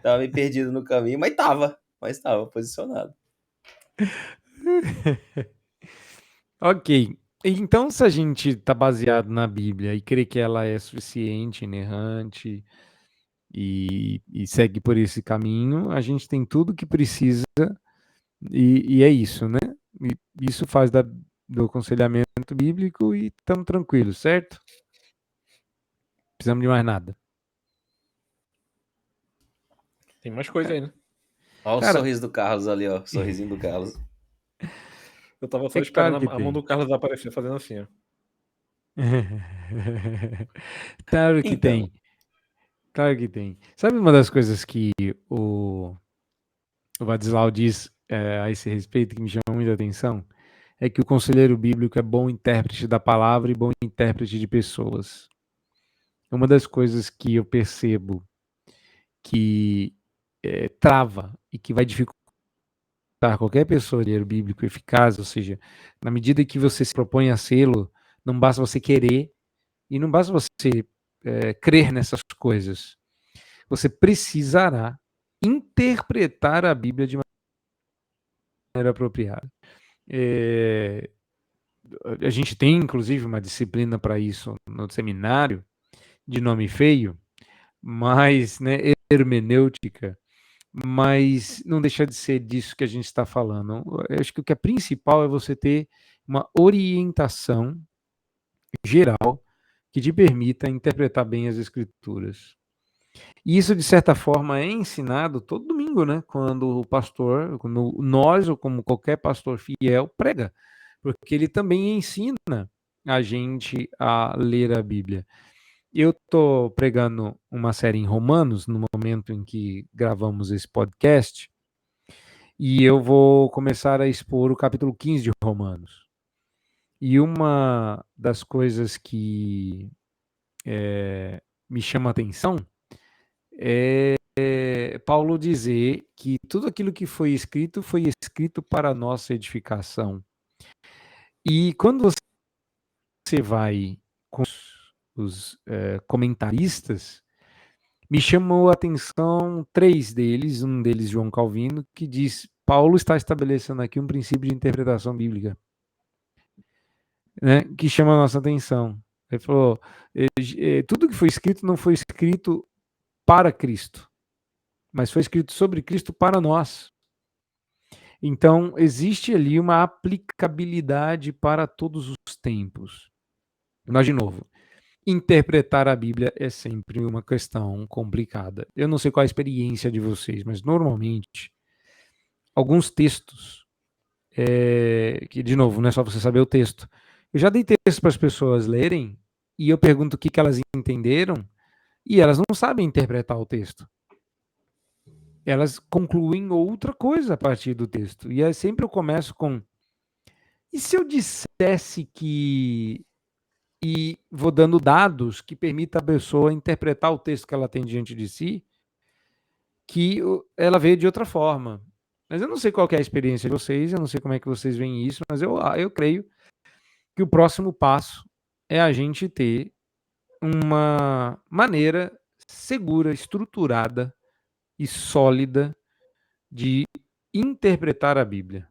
Tava meio perdido no caminho, mas tava posicionado. Ok. Então, se a gente está baseado na Bíblia e crê que ela é suficiente, inerrante e segue por esse caminho, a gente tem tudo que precisa e é isso, né? E isso faz do aconselhamento bíblico e estamos tranquilos, certo? Precisamos de mais nada. Tem mais coisa aí, né? Olha o Cara, sorriso do Carlos ali, ó. Sorrisinho do Carlos. Eu tava só é claro esperando que a mão tem. do Carlos aparecer fazendo assim, ó. Claro que Então, tem. Claro que tem. Sabe uma das coisas que o Vadislau diz a esse respeito que me chama muita atenção? É que o conselheiro bíblico é bom intérprete da palavra e bom intérprete de pessoas. Uma das coisas que eu percebo que trava e que vai dificultar qualquer conselheiro bíblico eficaz, ou seja, na medida que você se propõe a sê-lo, não basta você querer e não basta você crer nessas coisas. Você precisará interpretar a Bíblia de maneira apropriada. A gente tem, inclusive, uma disciplina para isso no seminário, de nome feio, mas, né, hermenêutica, mas não deixa de ser disso que a gente está falando. Eu acho que o que é principal é você ter uma orientação geral que te permita interpretar bem as escrituras. E isso, de certa forma, é ensinado todo domingo, né? Quando o pastor, quando nós, ou como qualquer pastor fiel, prega, porque ele também ensina a gente a ler a Bíblia. Eu estou pregando uma série em Romanos, no momento em que gravamos esse podcast, e eu vou começar a expor o capítulo 15 de Romanos. E uma das coisas que me chama a atenção é Paulo dizer que tudo aquilo que foi escrito para a nossa edificação. E quando você vai com os comentaristas, me chamou a atenção 3 deles, um deles João Calvino, que diz: Paulo está estabelecendo aqui um princípio de interpretação bíblica. né, que chama a nossa atenção. Ele falou: tudo que foi escrito não foi escrito para Cristo, mas foi escrito sobre Cristo para nós. Então, existe ali uma aplicabilidade para todos os tempos. Mas, de novo, interpretar a Bíblia é sempre uma questão complicada. Eu não sei qual a experiência de vocês, mas normalmente, alguns textos, que, de novo, não é só você saber o texto. Eu já dei texto para as pessoas lerem e eu pergunto o que, que elas entenderam e elas não sabem interpretar o texto. Elas concluem outra coisa a partir do texto. E aí sempre eu começo com: e se eu dissesse que. E vou dando dados que permitam a pessoa interpretar o texto que ela tem diante de si, que ela vê de outra forma. Mas eu não sei qual que é a experiência de vocês, eu não sei como é que vocês veem isso, mas eu creio que o próximo passo é a gente ter uma maneira segura, estruturada e sólida de interpretar a Bíblia.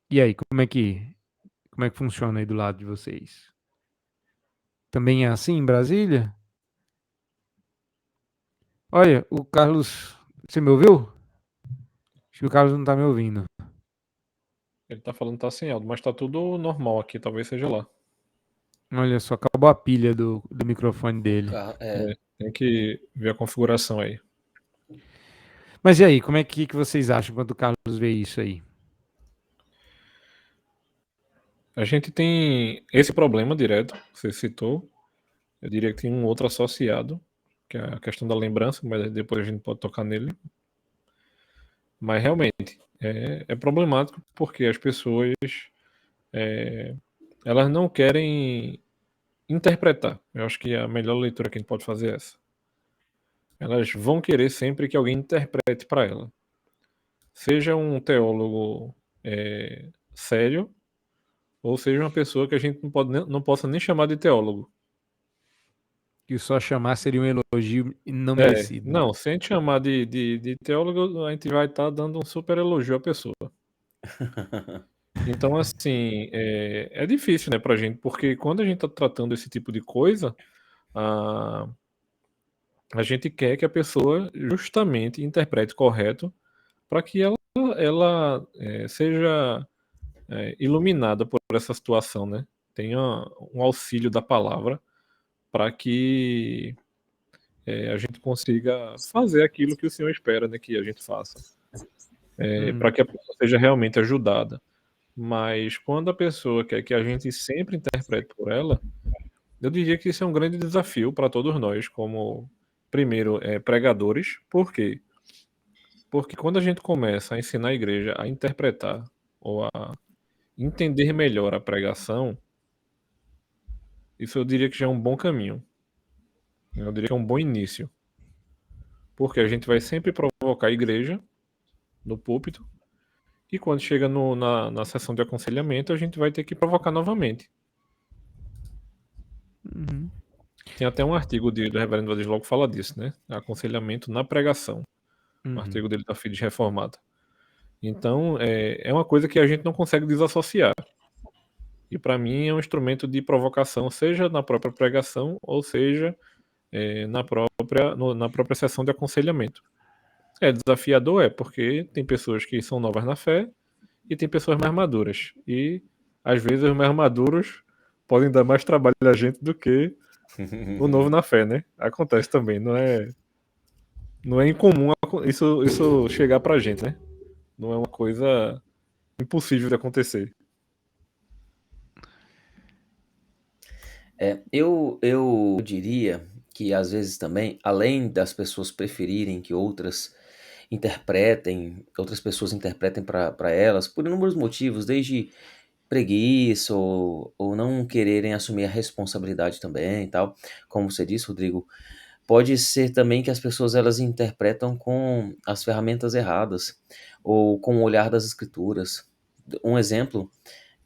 E aí, como é que funciona aí do lado de vocês? Também é assim em Brasília? Olha, o Carlos, você me ouviu? Acho que o Carlos não tá me ouvindo. Ele tá falando que tá sem áudio, mas tá tudo normal aqui, talvez seja lá. Olha só, acabou a pilha do microfone dele. Tem que ver a configuração aí. Mas e aí, como é que vocês acham quando o Carlos vê isso aí? A gente tem esse problema direto, que você citou. Eu diria que tem um outro associado, que é a questão da lembrança, mas depois a gente pode tocar nele. Mas realmente é problemático porque as pessoas elas não querem interpretar. Eu acho que a melhor leitura que a gente pode fazer é essa. Elas vão querer sempre que alguém interprete para ela. Seja um teólogo sério, ou seja uma pessoa que a gente não possa nem chamar de teólogo. Que só chamar seria um elogio não merecido. Não, se a gente chamar de teólogo, a gente vai estar dando um super elogio à pessoa. Então, assim, é difícil, né, pra gente, porque quando a gente está tratando esse tipo de coisa, a gente quer que a pessoa justamente interprete correto para que ela seja iluminada por essa situação, né? Tenha um auxílio da palavra para que a gente consiga fazer aquilo que o Senhor espera, né, que a gente faça. Para que a pessoa seja realmente ajudada. Mas quando a pessoa quer que a gente sempre interprete por ela, eu diria que isso é um grande desafio para todos nós, como, primeiro, pregadores. Por quê? Porque quando a gente começa a ensinar a igreja a interpretar ou a entender melhor a pregação, isso eu diria que já é um bom caminho. Eu diria que é um bom início. Porque a gente vai sempre provocar a igreja no púlpito, e quando chega na sessão de aconselhamento, a gente vai ter que provocar novamente. Tem até um artigo do reverendo Wadislau que fala disso, né? Aconselhamento na pregação. Um artigo dele da Fides Reformada. Então, é uma coisa que a gente não consegue desassociar. E para mim é um instrumento de provocação, seja na própria pregação, ou seja na própria sessão de aconselhamento. É desafiador, porque tem pessoas que são novas na fé e tem pessoas mais maduras. E às vezes os mais maduros podem dar mais trabalho a gente do que o novo na fé, né? Acontece também, não é incomum isso chegar pra gente, né? Não é uma coisa impossível de acontecer. Eu diria que às vezes também, além das pessoas preferirem que outras pessoas interpretem para elas, por inúmeros motivos, desde preguiça ou não quererem assumir a responsabilidade também e tal, como você disse, Rodrigo, pode ser também que as pessoas elas interpretam com as ferramentas erradas ou com o olhar das escrituras. Um exemplo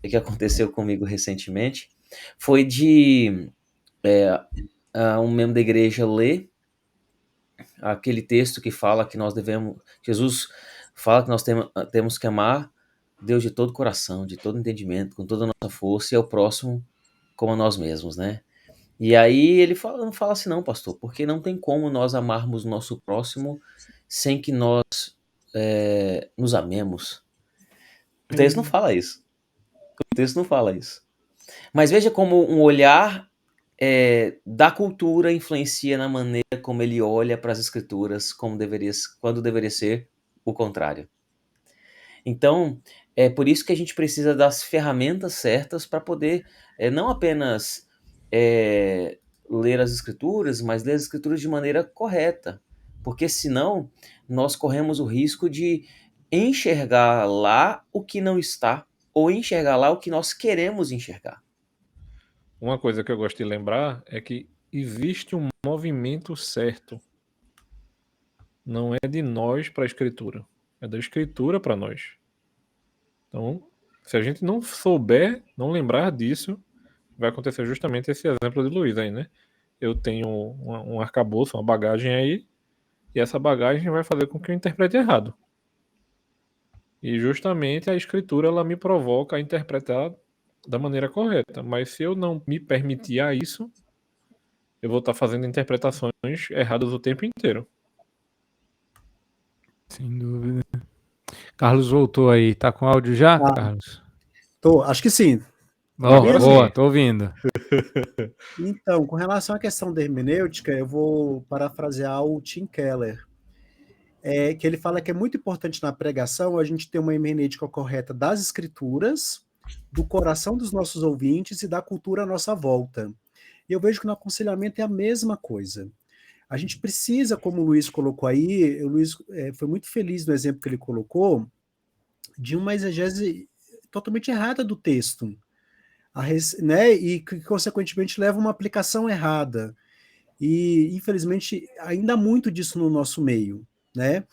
que aconteceu comigo recentemente foi de um membro da igreja ler aquele texto que fala que nós devemos, Jesus fala que nós temos que amar Deus de todo coração, de todo entendimento, com toda a nossa força e ao próximo como a nós mesmos, né? E aí ele fala, não fala assim não, pastor, porque não tem como nós amarmos o nosso próximo sem que nós nos amemos. O texto não fala isso. O texto não fala isso. Mas veja como um olhar da cultura influencia na maneira como ele olha para as escrituras, quando deveria ser o contrário. Então, é por isso que a gente precisa das ferramentas certas para poder não apenas ler as escrituras, mas ler as escrituras de maneira correta. Porque senão nós corremos o risco de enxergar lá o que não está, ou enxergar lá o que nós queremos enxergar. Uma coisa que eu gosto de lembrar é que existe um movimento certo. Não é de nós para a escritura, é da escritura para nós. Então, se a gente não souber, não lembrar disso, vai acontecer justamente esse exemplo de Luiz aí, né? Eu tenho um arcabouço, uma bagagem aí, e essa bagagem vai fazer com que eu interprete errado. E justamente a escritura ela me provoca a interpretar da maneira correta. Mas se eu não me permitir a isso, eu vou estar fazendo interpretações erradas o tempo inteiro. Sem dúvida. Carlos voltou aí. Tá com áudio já, Carlos? Acho que sim. Boa, tô ouvindo. Então, com relação à questão da hermenêutica, eu vou parafrasear o Tim Keller, que ele fala que é muito importante na pregação a gente ter uma hermenêutica correta das escrituras, do coração dos nossos ouvintes e da cultura à nossa volta. E eu vejo que no aconselhamento é a mesma coisa. A gente precisa, como o Luiz colocou aí, o Luiz foi muito feliz no exemplo que ele colocou, de uma exegese totalmente errada do texto, né, e que, consequentemente, leva a uma aplicação errada. E, infelizmente, ainda há muito disso no nosso meio, né?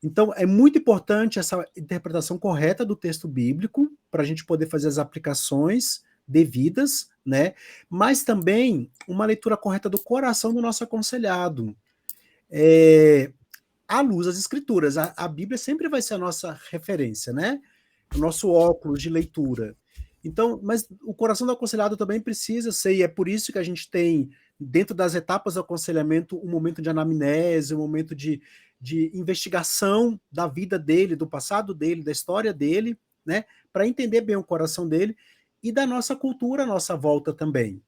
Então, é muito importante essa interpretação correta do texto bíblico, para a gente poder fazer as aplicações devidas, né? Mas também uma leitura correta do coração do nosso aconselhado. À luz das escrituras. A Bíblia sempre vai ser a nossa referência, né? O nosso óculos de leitura. Então, mas o coração do aconselhado também precisa ser, e é por isso que a gente tem, dentro das etapas do aconselhamento, um momento de anamnese, um momento de investigação da vida dele, do passado dele, da história dele, né? Para entender bem o coração dele e da nossa cultura à nossa volta também.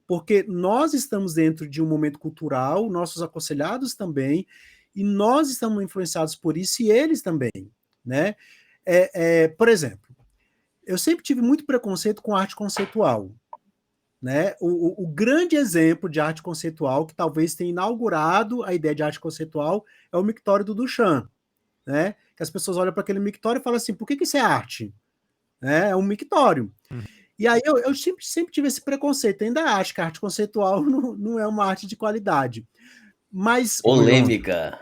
Porque nós estamos dentro de um momento cultural, nossos aconselhados também, e nós estamos influenciados por isso e eles também, né? Por exemplo, eu sempre tive muito preconceito com arte conceitual, né? O grande exemplo de arte conceitual que talvez tenha inaugurado a ideia de arte conceitual é o mictório do Duchamp, né? Que as pessoas olham para aquele mictório e falam assim, por que isso é arte? É um mictório. E aí eu sempre tive esse preconceito, ainda acho que a arte conceitual não é uma arte de qualidade. Mas polêmica.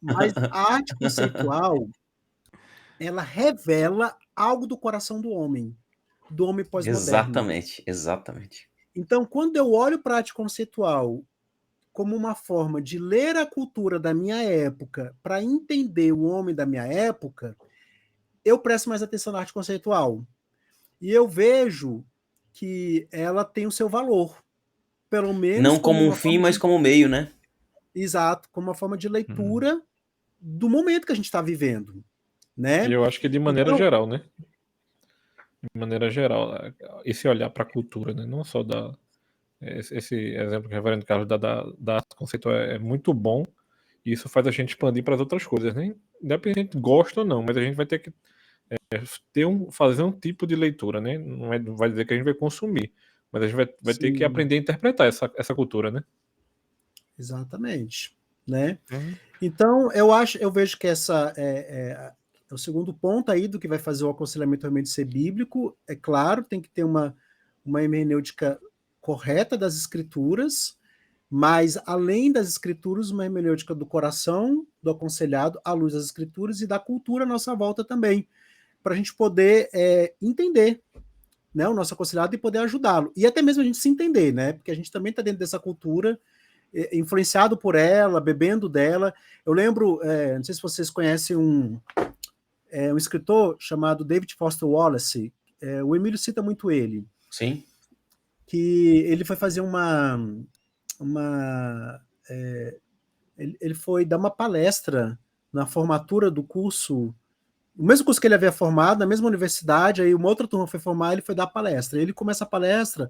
Mas a arte conceitual ela revela algo do coração do homem pós-moderno. Exatamente. Então, quando eu olho para a arte conceitual como uma forma de ler a cultura da minha época para entender o homem da minha época, eu presto mais atenção na arte conceitual. E eu vejo que ela tem o seu valor. Pelo menos não como um fim, mas como meio, né? Exato, como uma forma de leitura do momento que a gente está vivendo, né? E eu acho que de maneira geral, né? De maneira geral, esse olhar para a cultura, né? Não só esse exemplo que o reverendo Carlos dá da arte conceitual é muito bom, e isso faz a gente expandir para as outras coisas, né? Independente se a gente gosta ou não, mas a gente vai ter que fazer um tipo de leitura, né? Não vai dizer que a gente vai consumir, mas a gente vai ter que aprender a interpretar essa cultura, né? Exatamente, né? Então, eu vejo que essa é o segundo ponto aí do que vai fazer o aconselhamento realmente ser bíblico. É claro, tem que ter uma hermenêutica correta das escrituras, mas além das escrituras, uma hermenêutica do coração do aconselhado à luz das escrituras e da cultura à nossa volta também, para a gente poder entender, né, o nosso aconselhado e poder ajudá-lo. E até mesmo a gente se entender, né? Porque a gente também está dentro dessa cultura, influenciado por ela, bebendo dela. Eu lembro, não sei se vocês conhecem um escritor chamado David Foster Wallace. O Emílio cita muito ele. Sim. que ele foi fazer ele foi dar uma palestra na formatura do curso, o mesmo curso que ele havia formado, na mesma universidade, aí uma outra turma foi formar, ele foi dar palestra. Ele começa a palestra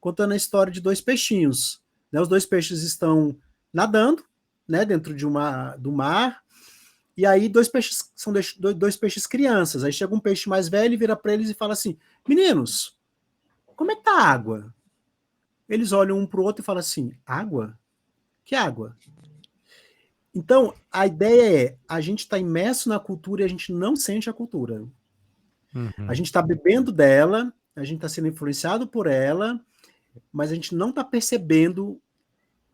contando a história de dois peixinhos. Né? Os dois peixes estão nadando, né, dentro do mar, e aí dois peixes são dois peixes crianças. Aí chega um peixe mais velho e vira para eles e fala assim: meninos, como é que tá a água? Eles olham um para o outro e falam assim: água? Que água? Então, a ideia é, a gente está imerso na cultura e a gente não sente a cultura. A gente está bebendo dela, a gente está sendo influenciado por ela, mas a gente não está percebendo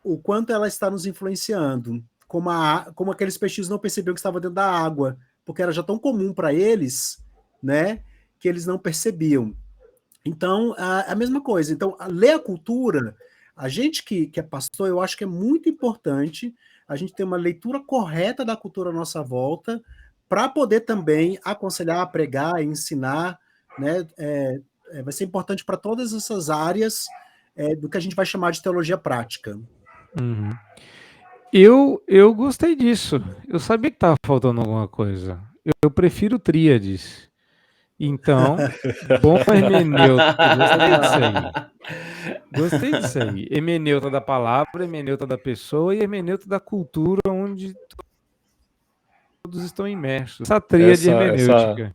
o quanto ela está nos influenciando. Como aqueles peixes não perceberam que estava dentro da água, porque era já tão comum para eles, né, que eles não percebiam. Então, a mesma coisa. Então, ler a cultura, a gente que é pastor, eu acho que é muito importante a gente ter uma leitura correta da cultura à nossa volta, para poder também aconselhar, pregar, ensinar, né? Vai ser importante para todas essas áreas do que a gente vai chamar de teologia prática. Uhum. Eu gostei disso. Eu sabia que estava faltando alguma coisa. Eu prefiro tríades. Então, bom hermeneuta. Gostei disso aí. Gostei disso aí. Hermeneuta da palavra, hermeneuta da pessoa e hermeneuta da cultura onde todos estão imersos. Essa tríade hermenêutica.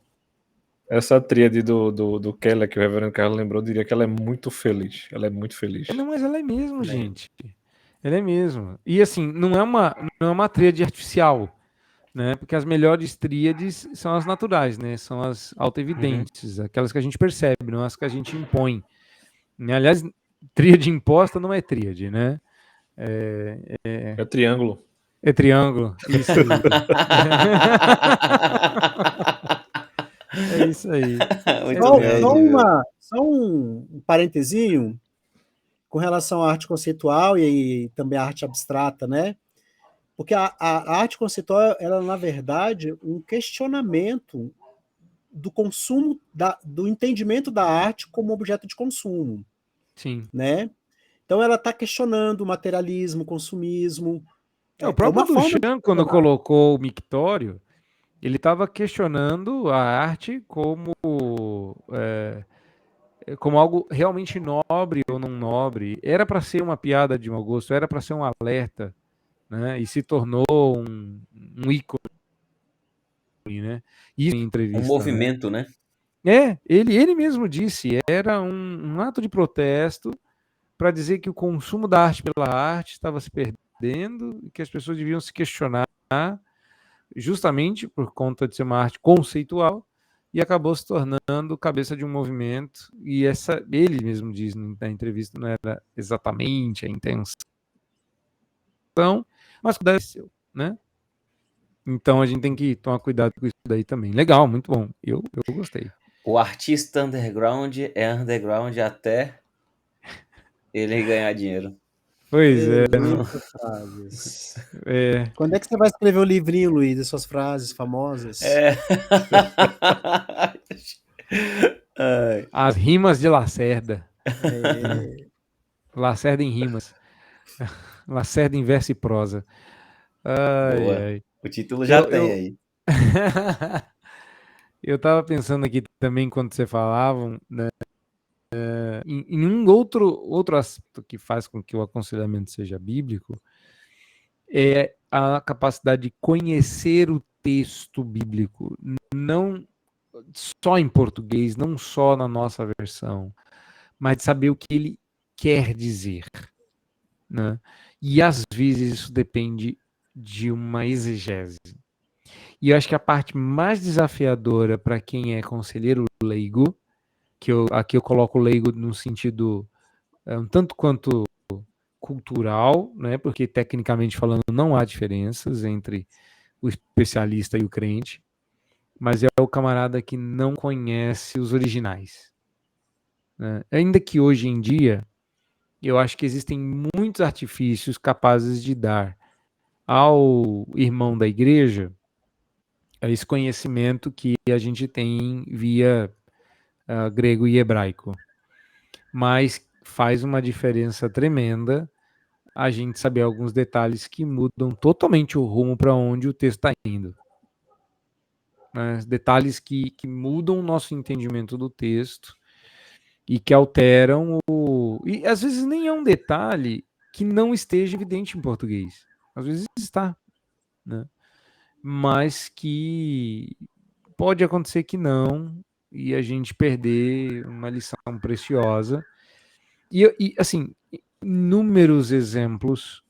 Essa tríade do Keller, que o reverendo Carlos lembrou, eu diria que ela é muito feliz. Ela é muito feliz. Não, mas ela é mesmo, gente. Ela é mesmo. E assim, não é uma tríade artificial, né? Porque as melhores tríades são as naturais, né? São as autoevidentes, aquelas que a gente percebe, não as que a gente impõe. Né? Aliás, tríade imposta não é tríade, né? É triângulo. É triângulo. Isso aí. É isso aí. Só um parentezinho com relação à arte conceitual e também à arte abstrata, né? Porque a arte conceitual, ela, na verdade, um questionamento do consumo, do entendimento da arte como objeto de consumo. Sim. Né? Então, ela está questionando o materialismo, o consumismo. O próprio Duchamp, quando colocou o mictório, ele estava questionando a arte como algo realmente nobre ou não nobre. Era para ser uma piada de mau gosto, era para ser um alerta, né? E se tornou um ícone, né? Isso em entrevista. Um movimento, né? Ele mesmo disse, era um ato de protesto para dizer que o consumo da arte pela arte estava se perdendo e que as pessoas deviam se questionar justamente por conta de ser uma arte conceitual, e acabou se tornando cabeça de um movimento, e ele mesmo diz na entrevista, não era exatamente a intenção, mas aconteceu, né? Então a gente tem que tomar cuidado com isso daí também. Legal, muito bom. Eu gostei. O artista underground é underground até ele ganhar dinheiro. Pois é. Frases. Quando é que você vai escrever o livrinho, Luiz, das suas frases famosas? As rimas de Lacerda. Lacerda em rimas. Lacerda em verso e prosa. Ai. O título já tem aí. Eu estava pensando aqui também, quando você falava, né, em um outro aspecto que faz com que o aconselhamento seja bíblico, é a capacidade de conhecer o texto bíblico, não só em português, não só na nossa versão, mas de saber o que ele quer dizer. Né? E às vezes isso depende de uma exegese. E eu acho que a parte mais desafiadora para quem é conselheiro leigo, aqui eu coloco leigo no sentido um tanto quanto cultural, né? Porque tecnicamente falando não há diferenças entre o especialista e o crente, mas é o camarada que não conhece os originais. Né? Ainda que hoje em dia eu acho que existem muitos artifícios capazes de dar ao irmão da igreja esse conhecimento que a gente tem via grego e hebraico. Mas faz uma diferença tremenda a gente saber alguns detalhes que mudam totalmente o rumo para onde o texto está indo. Né? Detalhes que mudam o nosso entendimento do texto e que alteram o... E às vezes nem é um detalhe que não esteja evidente em português. Às vezes está, né? Mas que pode acontecer que não, e a gente perder uma lição preciosa. E assim, inúmeros exemplos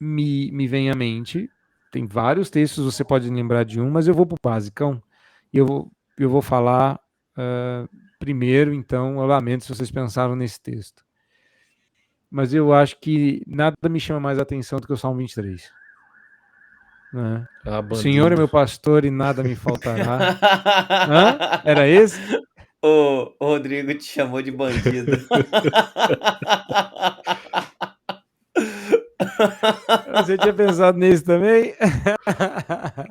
me vêm à mente. Tem vários textos, você pode lembrar de um, mas eu vou para o basicão. E eu vou falar primeiro, então, eu lamento se vocês pensaram nesse texto. Mas eu acho que nada me chama mais atenção do que o Salmo 23. Né? O Senhor é meu pastor e nada me faltará. Hã? Era esse? O Rodrigo te chamou de bandido. Você tinha pensado nisso também?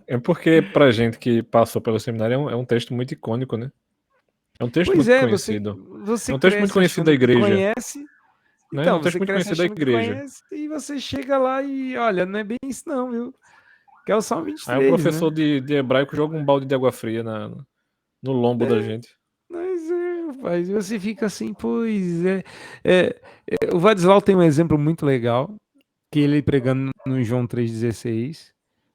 É porque, pra gente que passou pelo seminário, é um texto muito icônico, né? É um texto Pois muito é, conhecido. você É um texto muito cresce conhecido achando da que igreja. conhece. Né? É um Então, texto você muito cresce conhecido da achando que igreja. conhece e você chega lá e, olha, não é bem isso não, viu? Que é o Salmo Aí 23, o professor né? de hebraico joga um balde de água fria no lombo da gente. Mas rapaz, você fica assim, pois é. O Vadislau tem um exemplo muito legal, que ele pregando no João 3,16,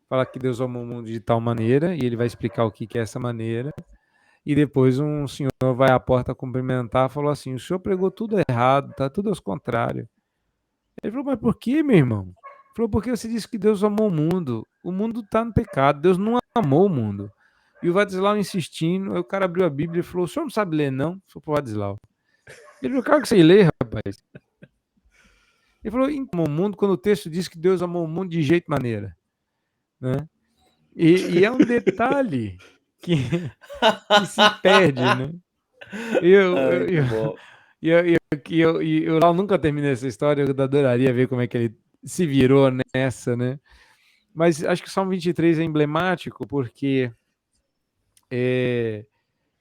fala que Deus amou o mundo de tal maneira, e ele vai explicar o que é essa maneira. E depois um senhor vai à porta cumprimentar e falou assim: o senhor pregou tudo errado, tá tudo aos contrários. Ele falou: mas por que, meu irmão? Ele falou: porque você disse que Deus amou o mundo. O mundo está no pecado, Deus não amou o mundo. E o Vadislau insistindo, aí o cara abriu a Bíblia e falou: o senhor não sabe ler, não? Foi pro Vadislau. Ele falou: claro que você lê, rapaz. Ele falou: então, o mundo, quando o texto diz que Deus amou o mundo de jeito e maneira. Né? E é um detalhe que se perde, né? Eu nunca terminei essa história, eu adoraria ver como é que ele se virou nessa, né? Mas acho que o Salmo 23 é emblemático porque e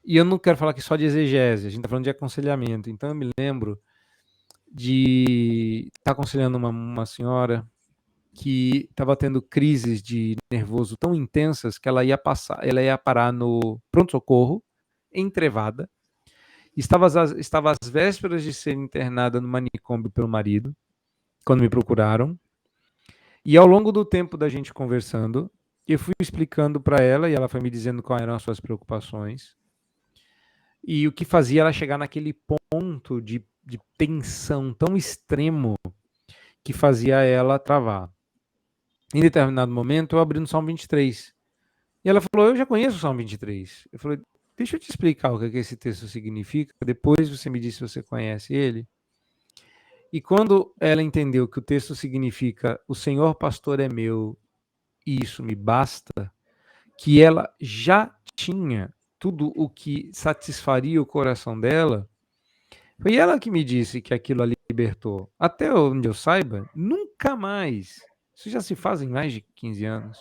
eu não quero falar aqui só de exegese, a gente está falando de aconselhamento. Então eu me lembro de estar aconselhando uma senhora que estava tendo crises de nervoso tão intensas que ela ia parar no pronto-socorro, entrevada. Estava às vésperas de ser internada no manicômio pelo marido, quando me procuraram. E ao longo do tempo da gente conversando, eu fui explicando para ela e ela foi me dizendo quais eram as suas preocupações. E o que fazia ela chegar naquele ponto de tensão tão extremo que fazia ela travar. Em determinado momento, eu abri no Salmo 23. E ela falou: eu já conheço o Salmo 23. Eu falei: deixa eu te explicar o que esse texto significa. Depois você me diz se você conhece ele. E quando ela entendeu que o texto significa o Senhor pastor é meu e isso me basta, que ela já tinha tudo o que satisfaria o coração dela, foi ela que me disse que aquilo a libertou. Até onde eu saiba, nunca mais, isso já se faz em mais de 15 anos,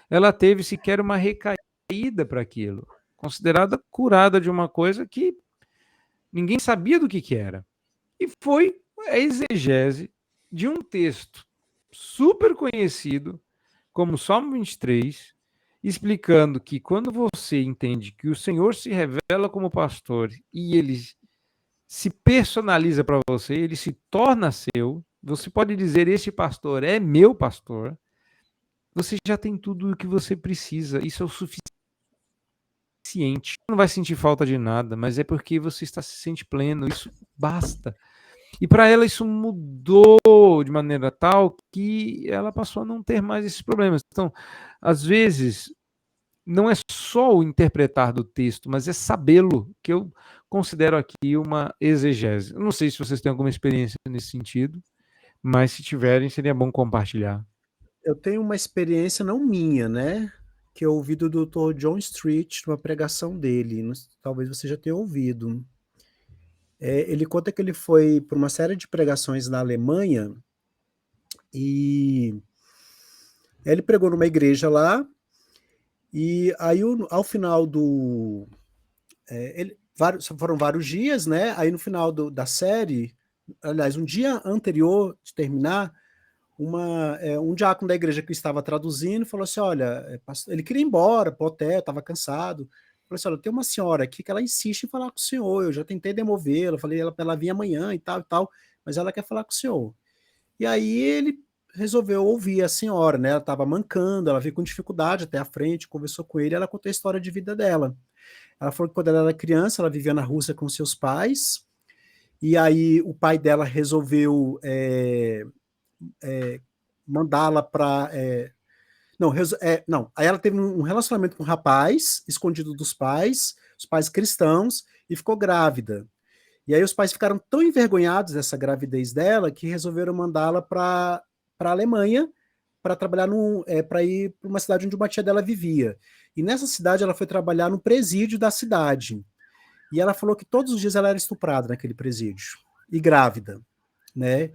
ela teve sequer uma recaída para aquilo, considerada curada de uma coisa que ninguém sabia do que era. E foi a exegese de um texto super conhecido, como o Salmo 23, explicando que quando você entende que o Senhor se revela como pastor e ele se personaliza para você, ele se torna seu, você pode dizer: esse pastor é meu pastor, você já tem tudo o que você precisa, isso é o suficiente. Não vai sentir falta de nada, mas é porque você está se sente pleno, isso basta. E para ela isso mudou de maneira tal que ela passou a não ter mais esses problemas. Então, às vezes, não é só o interpretar do texto, mas é sabê-lo, que eu considero aqui uma exegese. Eu não sei se vocês têm alguma experiência nesse sentido, mas se tiverem, seria bom compartilhar. Eu tenho uma experiência não minha, né? Que eu ouvi do Dr. John Street, numa pregação dele. Talvez você já tenha ouvido. Ele conta que ele foi para uma série de pregações na Alemanha e ele pregou numa igreja lá e aí ao final foram vários dias, né? Aí no final da série aliás, um dia anterior de terminar, um diácono da igreja que estava traduzindo falou assim: olha, ele queria ir embora para o hotel, estava cansado. Falou assim: olha, tem uma senhora aqui que ela insiste em falar com o senhor. Eu já tentei demovê-la, falei ela para ela vir amanhã e tal, mas ela quer falar com o senhor. E aí ele resolveu ouvir a senhora, né? Ela estava mancando, ela veio com dificuldade até a frente, conversou com ele, ela contou a história de vida dela. Ela falou que quando ela era criança, ela vivia na Rússia com seus pais, e aí o pai dela resolveu mandá-la para. Não. Aí ela teve um relacionamento com um rapaz, escondido dos pais, os pais cristãos, e ficou grávida. E aí os pais ficaram tão envergonhados dessa gravidez dela que resolveram mandá-la para a Alemanha para trabalhar para ir para uma cidade onde uma tia dela vivia. E nessa cidade ela foi trabalhar no presídio da cidade. E ela falou que todos os dias ela era estuprada naquele presídio. E grávida, né?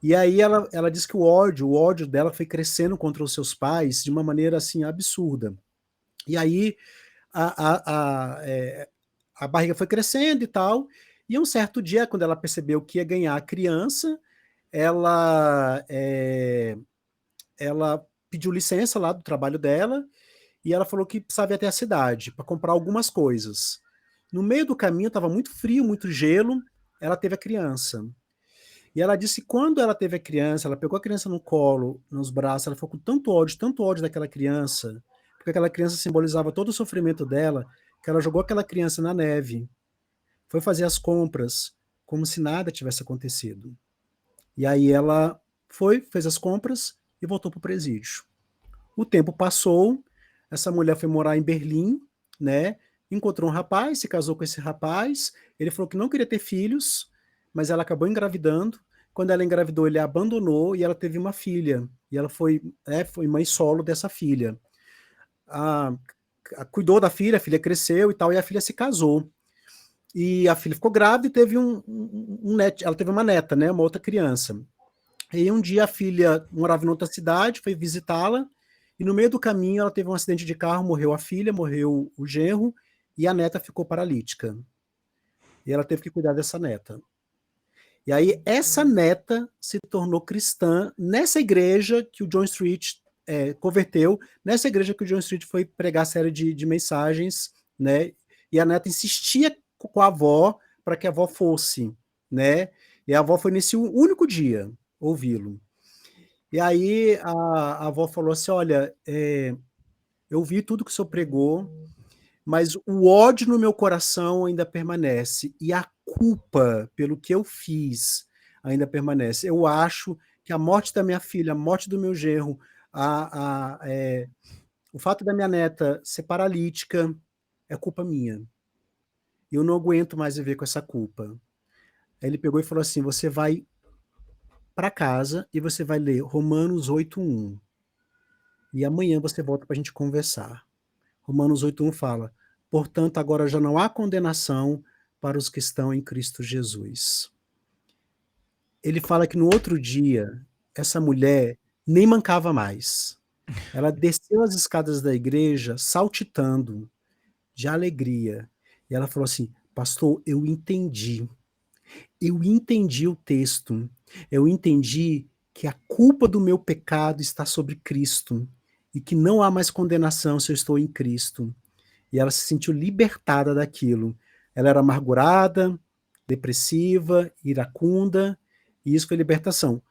E aí ela disse que o ódio dela foi crescendo contra os seus pais de uma maneira assim absurda. E aí a barriga foi crescendo e tal. E um certo dia, quando ela percebeu que ia ganhar a criança, ela pediu licença lá do trabalho dela e ela falou que precisava ir até a cidade para comprar algumas coisas. No meio do caminho estava muito frio, muito gelo, ela teve a criança. E ela disse que quando ela teve a criança, ela pegou a criança no colo, nos braços, ela ficou com tanto ódio daquela criança, porque aquela criança simbolizava todo o sofrimento dela, que ela jogou aquela criança na neve, foi fazer as compras, como se nada tivesse acontecido. E aí ela fez as compras e voltou para o presídio. O tempo passou, essa mulher foi morar em Berlim, né? Encontrou um rapaz, se casou com esse rapaz, ele falou que não queria ter filhos, mas ela acabou engravidando. Quando ela engravidou, ele a abandonou e ela teve uma filha. E ela foi mãe solo dessa filha. Cuidou da filha, a filha cresceu e tal, e a filha se casou. E a filha ficou grávida e teve um neto, ela teve uma neta, né? Uma outra criança. E um dia a filha morava em outra cidade, foi visitá-la, e no meio do caminho ela teve um acidente de carro, morreu a filha, morreu o genro, e a neta ficou paralítica. E ela teve que cuidar dessa neta. E aí essa neta se tornou cristã nessa igreja que o John Street converteu, nessa igreja que o John Street foi pregar a série de mensagens, né? E a neta insistia com a avó para que a avó fosse, né? E a avó foi nesse único dia ouvi-lo. E aí a avó falou assim: olha, eu vi tudo que o senhor pregou, mas o ódio no meu coração ainda permanece, e a culpa pelo que eu fiz ainda permanece. Eu acho que a morte da minha filha, a morte do meu genro, o fato da minha neta ser paralítica é culpa minha. E eu não aguento mais viver com essa culpa. Aí ele pegou e falou assim: você vai para casa e você vai ler Romanos 8:1. E amanhã você volta para a gente conversar. Romanos 8:1 fala: portanto, agora já não há condenação para os que estão em Cristo Jesus. Ele fala que no outro dia, essa mulher nem mancava mais. Ela desceu as escadas da igreja saltitando de alegria. E ela falou assim: pastor, eu entendi. Eu entendi o texto. Eu entendi que a culpa do meu pecado está sobre Cristo e que não há mais condenação se eu estou em Cristo. E ela se sentiu libertada daquilo. Ela era amargurada, depressiva, iracunda, e isso foi libertação.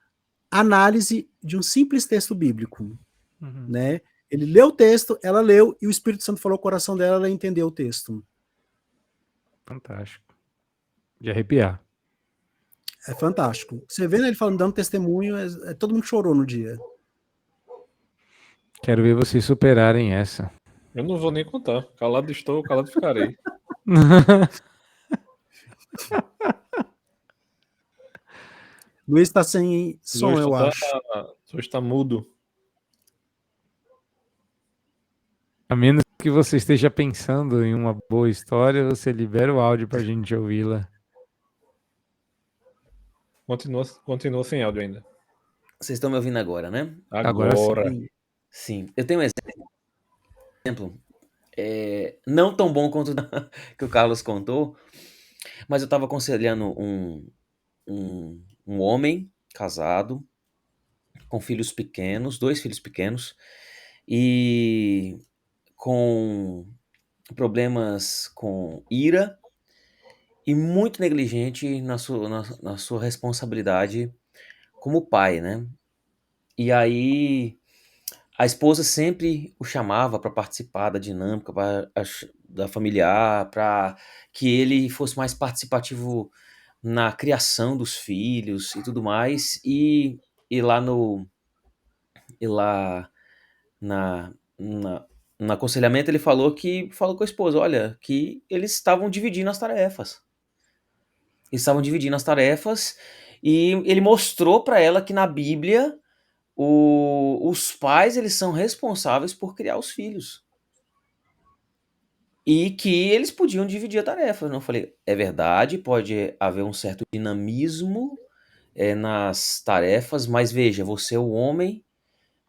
Análise de um simples texto bíblico, né? Ele leu o texto, ela leu, e o Espírito Santo falou ao coração dela, ela entendeu o texto. Fantástico. De arrepiar. É fantástico. Você vendo ele falando, dando testemunho, todo mundo chorou no dia. Quero ver vocês superarem essa. Eu não vou nem contar. Calado estou, calado ficarei. Luiz está sem som, eu acho. Luiz está mudo. A menos que você esteja pensando em uma boa história, você libera o áudio para a gente ouvi-la. Continua sem áudio ainda. Vocês estão me ouvindo agora, né? Agora sim. Sim. Eu tenho um exemplo. Não tão bom quanto que o Carlos contou, mas eu estava aconselhando um homem casado, com filhos pequenos, 2 filhos pequenos, e com problemas com ira e muito negligente na sua responsabilidade como pai, né. E aí a esposa sempre o chamava para participar da dinâmica, da familiar, para que ele fosse mais participativo na criação dos filhos e tudo mais, e lá no e lá na na no aconselhamento ele falou com a esposa: "Olha, que eles estavam dividindo as tarefas". Eles estavam dividindo as tarefas, e ele mostrou para ela que na Bíblia os pais, eles são responsáveis por criar os filhos. E que eles podiam dividir a tarefa, né. Eu falei: "É verdade, pode haver um certo dinamismo, nas tarefas, mas veja, você é o homem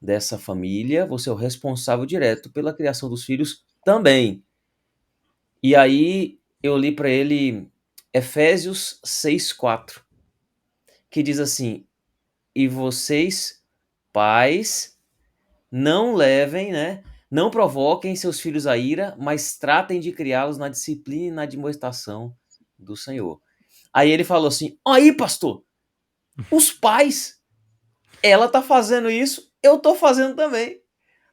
dessa família, você é o responsável direto pela criação dos filhos também". E aí eu li para ele Efésios 6:4, que diz assim: "E vocês, pais, não levem, né, não provoquem seus filhos à ira, mas tratem de criá-los na disciplina e na admoestação do Senhor". Aí ele falou assim: "Aí, pastor, os pais, ela tá fazendo isso, eu tô fazendo também".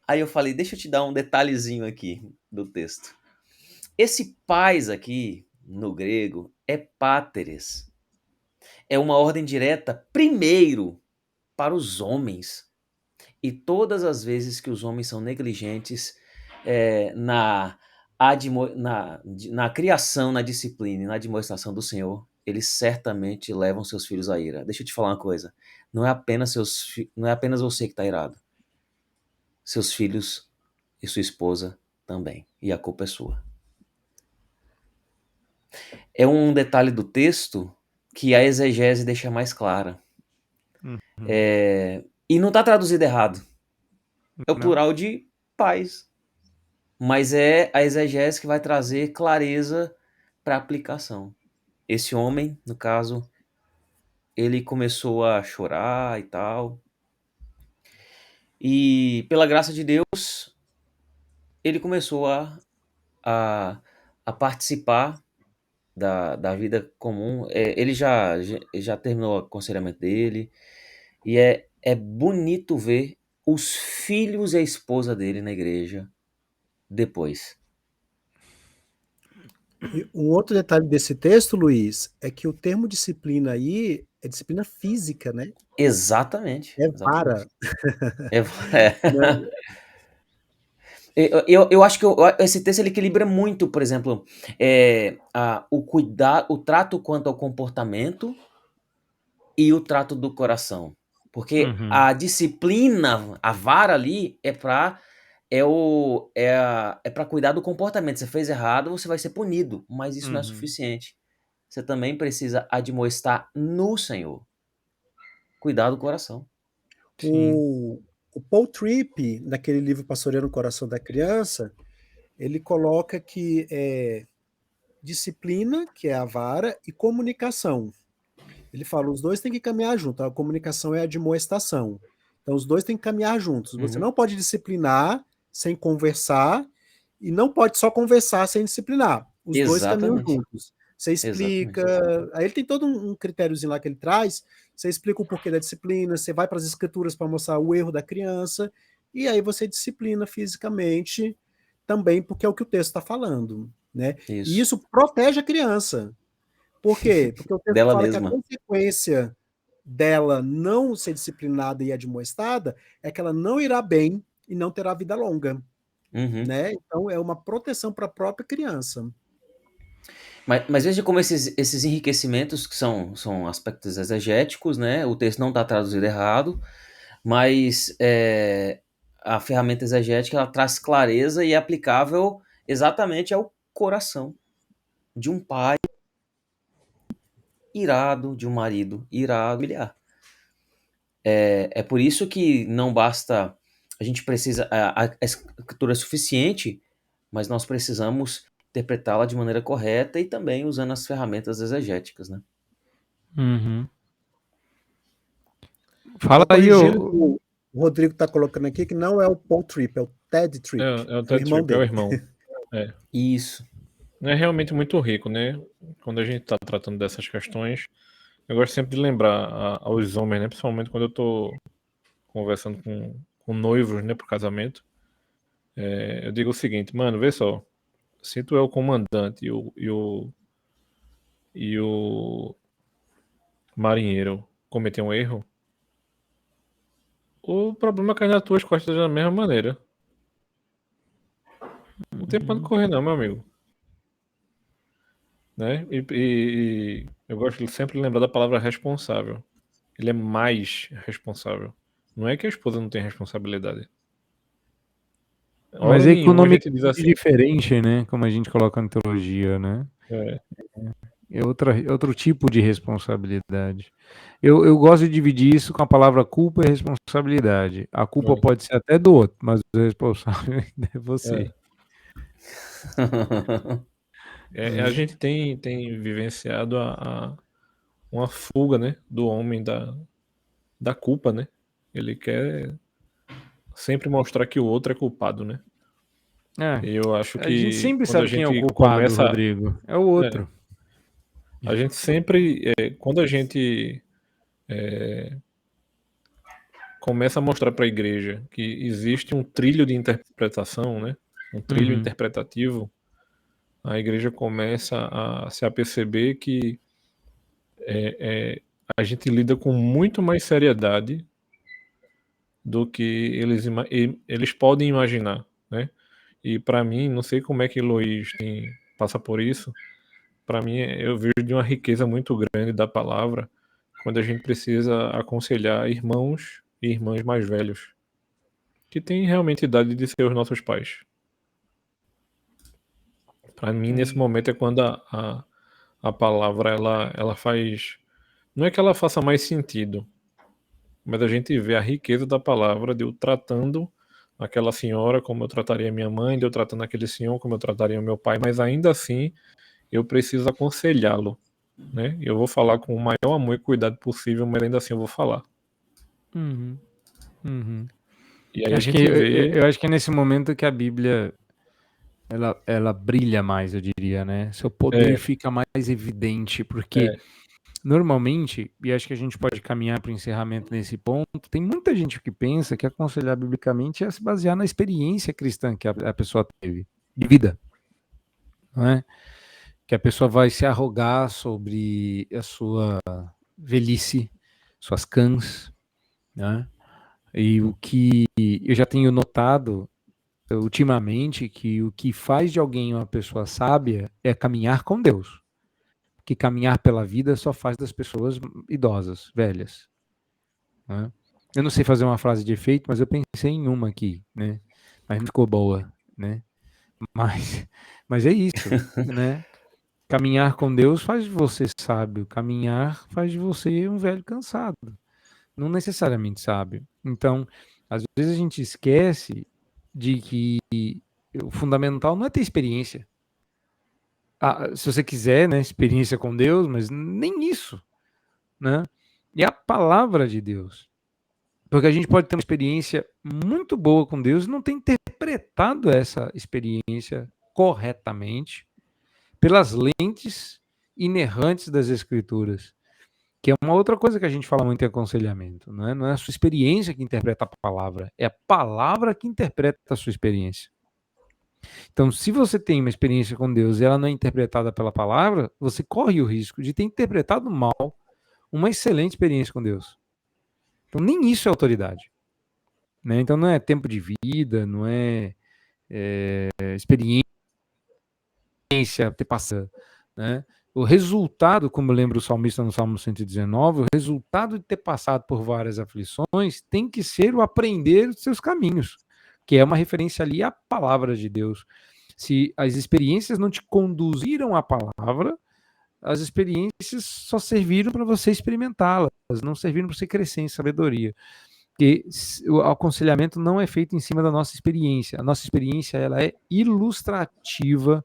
Aí eu falei: "Deixa eu te dar um detalhezinho aqui do texto". Esse pais aqui, no grego, é páteres. É uma ordem direta primeiro para os homens. E todas as vezes que os homens são negligentes, na na criação, na disciplina e na admoestação do Senhor, eles certamente levam seus filhos à ira. Deixa eu te falar uma coisa, não é apenas você que está irado, seus filhos e sua esposa também, e a culpa é sua. É um detalhe do texto que a exegese deixa mais clara. Uhum. E não está traduzido errado, é o Não. plural de pais. Mas é a exegese que vai trazer clareza para a aplicação. Esse homem, no caso, ele começou a chorar e tal, e pela graça de Deus, ele começou a a participar da vida comum. Ele já terminou o aconselhamento dele, e é bonito ver os filhos e a esposa dele na igreja depois. E um outro detalhe desse texto, Luiz, é que o termo disciplina aí é disciplina física, né? Exatamente, É exatamente. vara, É né? Eu acho que esse texto ele equilibra muito, por exemplo, o trato quanto ao comportamento e o trato do coração. Porque Uhum. a disciplina, a vara ali é para cuidar do comportamento. Você fez errado, você vai ser punido, mas isso não é Uhum. suficiente. Você também precisa admoestar no Senhor, cuidar do coração. Sim. O Paul Tripp, naquele livro Pastoreando o Coração da Criança, ele coloca que é disciplina, que é a vara, e comunicação. Ele fala, os dois têm que caminhar junto. A comunicação é a admoestação. Então, os dois têm que caminhar juntos. Você Uhum. não pode disciplinar sem conversar, e não pode só conversar sem disciplinar. Os dois caminham Exatamente, juntos. Você explica. exatamente. Aí ele tem todo um critériozinho lá que ele traz. Você explica o porquê da disciplina, você vai para as escrituras para mostrar o erro da criança, e aí você disciplina fisicamente também, porque é o que o texto está falando. Né? E Isso. isso protege a criança. Por quê? Porque o texto Dela fala que a mesma. consequência dela não ser disciplinada e admoestada é que ela não irá bem e não terá vida longa, Uhum. né? Então é uma proteção para a própria criança. Mas veja como esses enriquecimentos que são aspectos exegéticos, né, o texto não está traduzido errado, mas, a ferramenta exegética ela traz clareza e é aplicável exatamente ao coração de um pai irado, de um marido irado, familiar. É por isso que não basta a gente precisa a escritura é suficiente, mas nós precisamos interpretá-la de maneira correta e também usando as ferramentas exegéticas, né. Uhum. Fala Só aí, corrigindo, o Rodrigo está colocando aqui que não é o Paul Tripp, é o Ted Tripp. É o É o Ted irmão Tripp, é o dele. irmão. É. Isso. É realmente muito rico, né? Quando a gente está tratando dessas questões, eu gosto sempre de lembrar aos homens, né? Principalmente quando eu estou conversando com noivos, né, pro casamento. Eu digo o seguinte, mano, vê só. Se tu é o comandante e o marinheiro cometer um erro, o problema cai nas tuas costas da mesma maneira. Não tem pra onde correr não, meu amigo. Né? E eu gosto de sempre lembrar da palavra responsável. Ele é mais responsável. Não é que a esposa não tem responsabilidade. mas Hora é nenhuma a economicamente gente diz assim. diferente, né? Como a gente coloca na teologia, né? É, É outro tipo de responsabilidade. Eu gosto de dividir isso com a palavra culpa e responsabilidade. A culpa é, pode ser até do outro, mas o responsável ainda é você. a gente tem vivenciado uma fuga, né, do homem da culpa, né? Ele quer sempre mostrar que o outro é culpado, né? É, E eu acho a gente que sempre quando a sabe quem é o gente culpado, começa, Rodrigo. É o é, outro. a gente sempre, quando a gente começa a mostrar para a igreja que existe um trilho de interpretação, né? Um trilho Uhum, interpretativo, a igreja começa a se aperceber que a gente lida com muito mais seriedade do que eles podem imaginar, né? E para mim, não sei como é que Luiz passa por isso. Para mim, eu vejo de uma riqueza muito grande da palavra quando a gente precisa aconselhar irmãos e irmãs mais velhos, que têm realmente idade de ser os nossos pais. Para mim, nesse momento é quando a palavra ela faz. Não é que ela faça mais sentido, mas a gente vê a riqueza da palavra de eu tratando aquela senhora como eu trataria minha mãe, de eu tratando aquele senhor como eu trataria meu pai, mas ainda assim eu preciso aconselhá-lo, né? Eu vou falar com o maior amor e cuidado possível, mas ainda assim eu vou falar. uhum, uhum. E aí a gente Eu vê, acho que é nesse momento que a Bíblia ela brilha mais, eu diria, né? Seu poder é, fica mais evidente, porque é, normalmente, e acho que a gente pode caminhar para o encerramento nesse ponto, tem muita gente que pensa que aconselhar biblicamente é se basear na experiência cristã que a pessoa teve, de vida, não é? Que a pessoa vai se arrogar sobre a sua velhice, suas cãs, né? E o que eu já tenho notado ultimamente que o que faz de alguém uma pessoa sábia é caminhar com Deus. Que caminhar pela vida só faz das pessoas idosas, velhas. Né? Eu não sei fazer uma frase de efeito, mas eu pensei em uma aqui, né? Mas não ficou boa, né? Mas, mas é isso, né? Caminhar com Deus faz de você sábio, caminhar faz de você um velho cansado, não necessariamente sábio. Então, às vezes a gente esquece de que o fundamental não é ter experiência. Ah, se você quiser, né, experiência com Deus, mas nem isso, né? É a palavra de Deus. Porque a gente pode ter uma experiência muito boa com Deus e não ter interpretado essa experiência corretamente pelas lentes inerrantes das Escrituras, que é uma outra coisa que a gente fala muito em aconselhamento, não é? Não é a sua experiência que interpreta a palavra, é a palavra que interpreta a sua experiência. Então, se você tem uma experiência com Deus e ela não é interpretada pela palavra, você corre o risco de ter interpretado mal uma excelente experiência com Deus. Então, nem isso é autoridade. Né? Então, não é tempo de vida, não é, experiência, ter passado. Né? O resultado, como lembra o salmista no Salmo 119, o resultado de ter passado por várias aflições tem que ser o aprender os seus caminhos, que é uma referência ali à palavra de Deus. Se as experiências não te conduziram à palavra, as experiências só serviram para você experimentá-las, não serviram para você crescer em sabedoria. Porque o aconselhamento não é feito em cima da nossa experiência. A nossa experiência ela é ilustrativa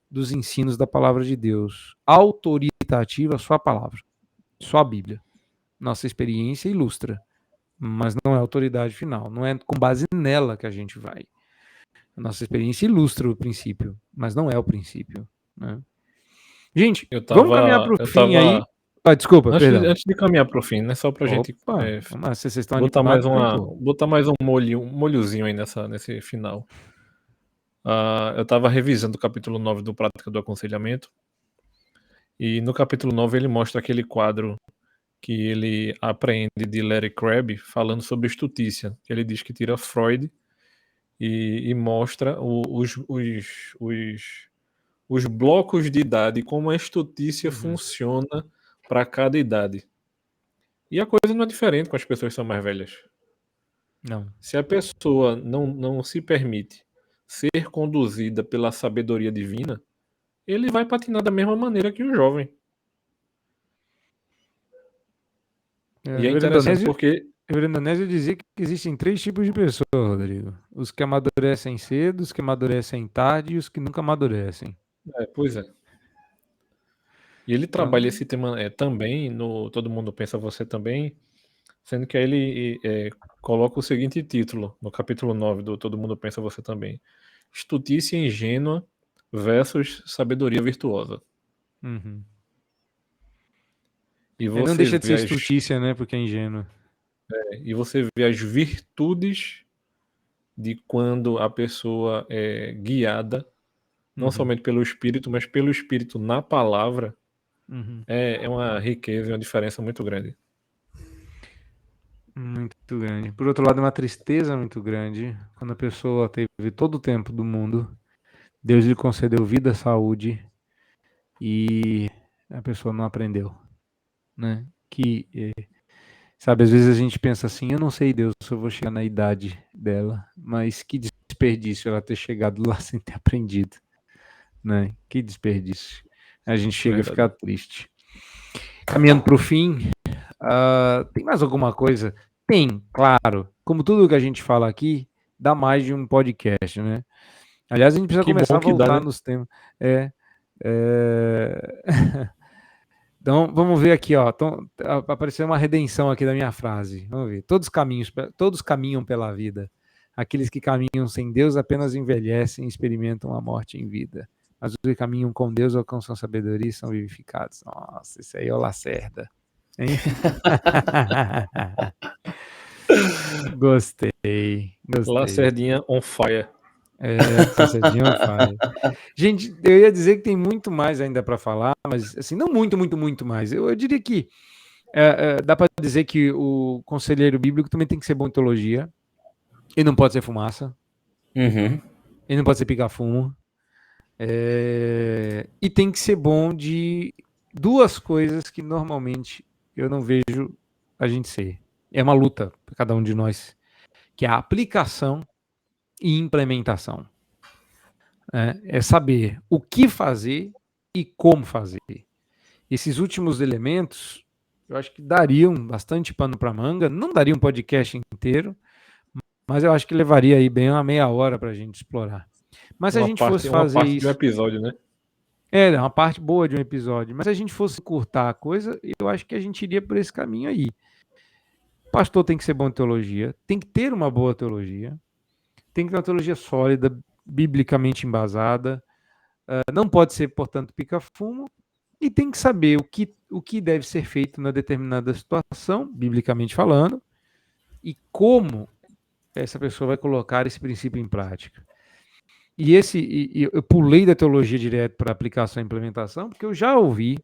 dos ensinos da palavra de Deus, autoritativa a sua palavra. Só a Bíblia. Nossa experiência ilustra, mas não é autoridade final. Não é com base nela que a gente vai. A nossa experiência ilustra o princípio, mas não é o princípio, né? Gente, vamos caminhar para o fim aí. Desculpa, perdão. Antes de caminhar para o fim, né? Só para a gente vamos lá, vocês estão botar animados, botar mais um molhozinho aí nesse final. Eu estava revisando o capítulo 9 do Prática do Aconselhamento, e no capítulo 9 ele mostra aquele quadro que ele apreende de Larry Crabb falando sobre estutícia. Ele diz que tira Freud e mostra os blocos de idade, como a estutícia funciona para cada idade. E a coisa não é diferente com as pessoas que são mais velhas. Não. Se a pessoa não se permite ser conduzida pela sabedoria divina, ele vai patinar da mesma maneira que o jovem. E é interessante porque... O Reverendo Anésio dizia que existem 3 tipos de pessoas, Rodrigo. Os que amadurecem cedo, os que amadurecem tarde e os que nunca amadurecem. Pois é. E ele trabalha esse tema também no Todo Mundo Pensa Você Também, sendo que aí ele coloca o seguinte título no capítulo 9 do Todo Mundo Pensa Você Também: Estutícia ingênua versus sabedoria virtuosa. Uhum. E você não deixa de ser estutícia, né? Porque é ingênuo. E você vê as virtudes de quando a pessoa é guiada, não somente pelo Espírito, mas pelo Espírito na palavra. É uma riqueza e uma diferença muito grande. Muito grande. Por outro lado, é uma tristeza muito grande quando a pessoa teve todo o tempo do mundo, Deus lhe concedeu vida, saúde, e a pessoa não aprendeu, né? Sabe, às vezes a gente pensa assim, eu não sei, Deus, se eu vou chegar na idade dela, mas que desperdício ela ter chegado lá sem ter aprendido, né? Que desperdício. A gente chega a ficar triste. Caminhando para o fim, tem mais alguma coisa? Tem, claro. Como tudo que a gente fala aqui, dá mais de um podcast, né? Aliás, a gente precisa começar a voltar nos temas. Então, vamos ver aqui, ó. Então, apareceu uma redenção aqui da minha frase. Vamos ver. Todos caminham pela vida. Aqueles que caminham sem Deus apenas envelhecem e experimentam a morte em vida. Mas os que caminham com Deus alcançam sabedoria e são vivificados. Nossa, isso aí é o Lacerda. Hein? Gostei. Lacerdinha on fire. Lacerdinha on fire. Gente, eu ia dizer que tem muito mais ainda para falar, mas assim, não muito mais. Eu diria que dá para dizer que o conselheiro bíblico também tem que ser bom em teologia. Ele não pode ser fumaça. Ele não pode ser pica-fumo. E tem que ser bom de 2 coisas que normalmente eu não vejo a gente ser. É uma luta para cada um de nós, que é a aplicação e implementação. É saber o que fazer e como fazer. Esses últimos elementos, eu acho que dariam bastante pano para manga, não daria um podcast inteiro, mas eu acho que levaria aí bem uma meia hora para a gente explorar. Mas se a gente fosse fazer isso... de um episódio, né? É uma parte boa de um episódio. Mas se a gente fosse curtar a coisa, eu acho que a gente iria por esse caminho aí. O pastor tem que ser bom em teologia, tem que ter uma boa teologia, tem que ter uma teologia sólida, biblicamente embasada, não pode ser, portanto, pica-fumo, e tem que saber o que deve ser feito na determinada situação, biblicamente falando, e como essa pessoa vai colocar esse princípio em prática. E eu pulei da teologia direto para aplicação e implementação, porque eu já ouvi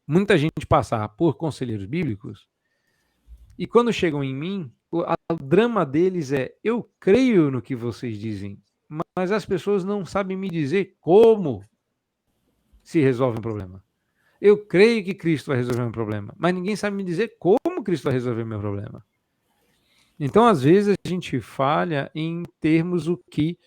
muita gente passar por conselheiros bíblicos, e quando chegam em mim, o drama deles é: eu creio no que vocês dizem, mas as pessoas não sabem me dizer como se resolve um problema. Eu creio que Cristo vai resolver um problema, mas ninguém sabe me dizer como Cristo vai resolver meu problema. Então, às vezes, a gente falha em termos o que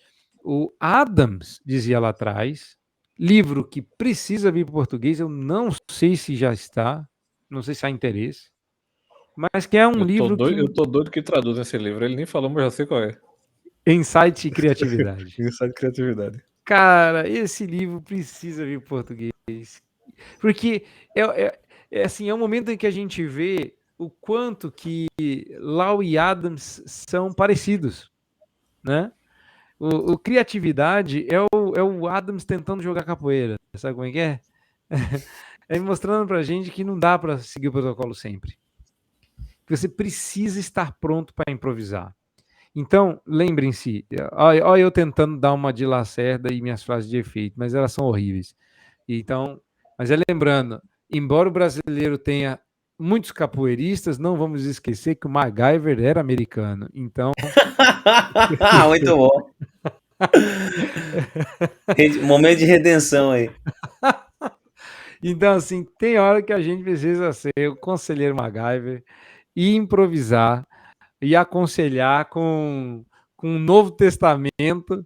o Adams dizia lá atrás, livro que precisa vir para o português, eu não sei se já está, não sei se há interesse, mas que é um livro que... Eu tô doido que traduz esse livro, ele nem falou, mas já sei qual é. Insight e Criatividade. Insight e Criatividade. Cara, esse livro precisa vir para o português, porque assim, é um momento em que a gente vê o quanto que Lau e Adams são parecidos, né? O criatividade é o Adams tentando jogar capoeira, sabe como é que é? É mostrando pra gente que não dá para seguir o protocolo sempre. Que você precisa estar pronto para improvisar. Então, lembrem-se, olha eu tentando dar uma de Lacerda e minhas frases de efeito, mas elas são horríveis. Então, mas lembrando, embora o brasileiro tenha muitos capoeiristas, não vamos esquecer que o MacGyver era americano. Então, Muito bom. Momento de redenção aí. então, assim, tem hora que a gente precisa ser o conselheiro MacGyver e improvisar e aconselhar com o Novo Testamento,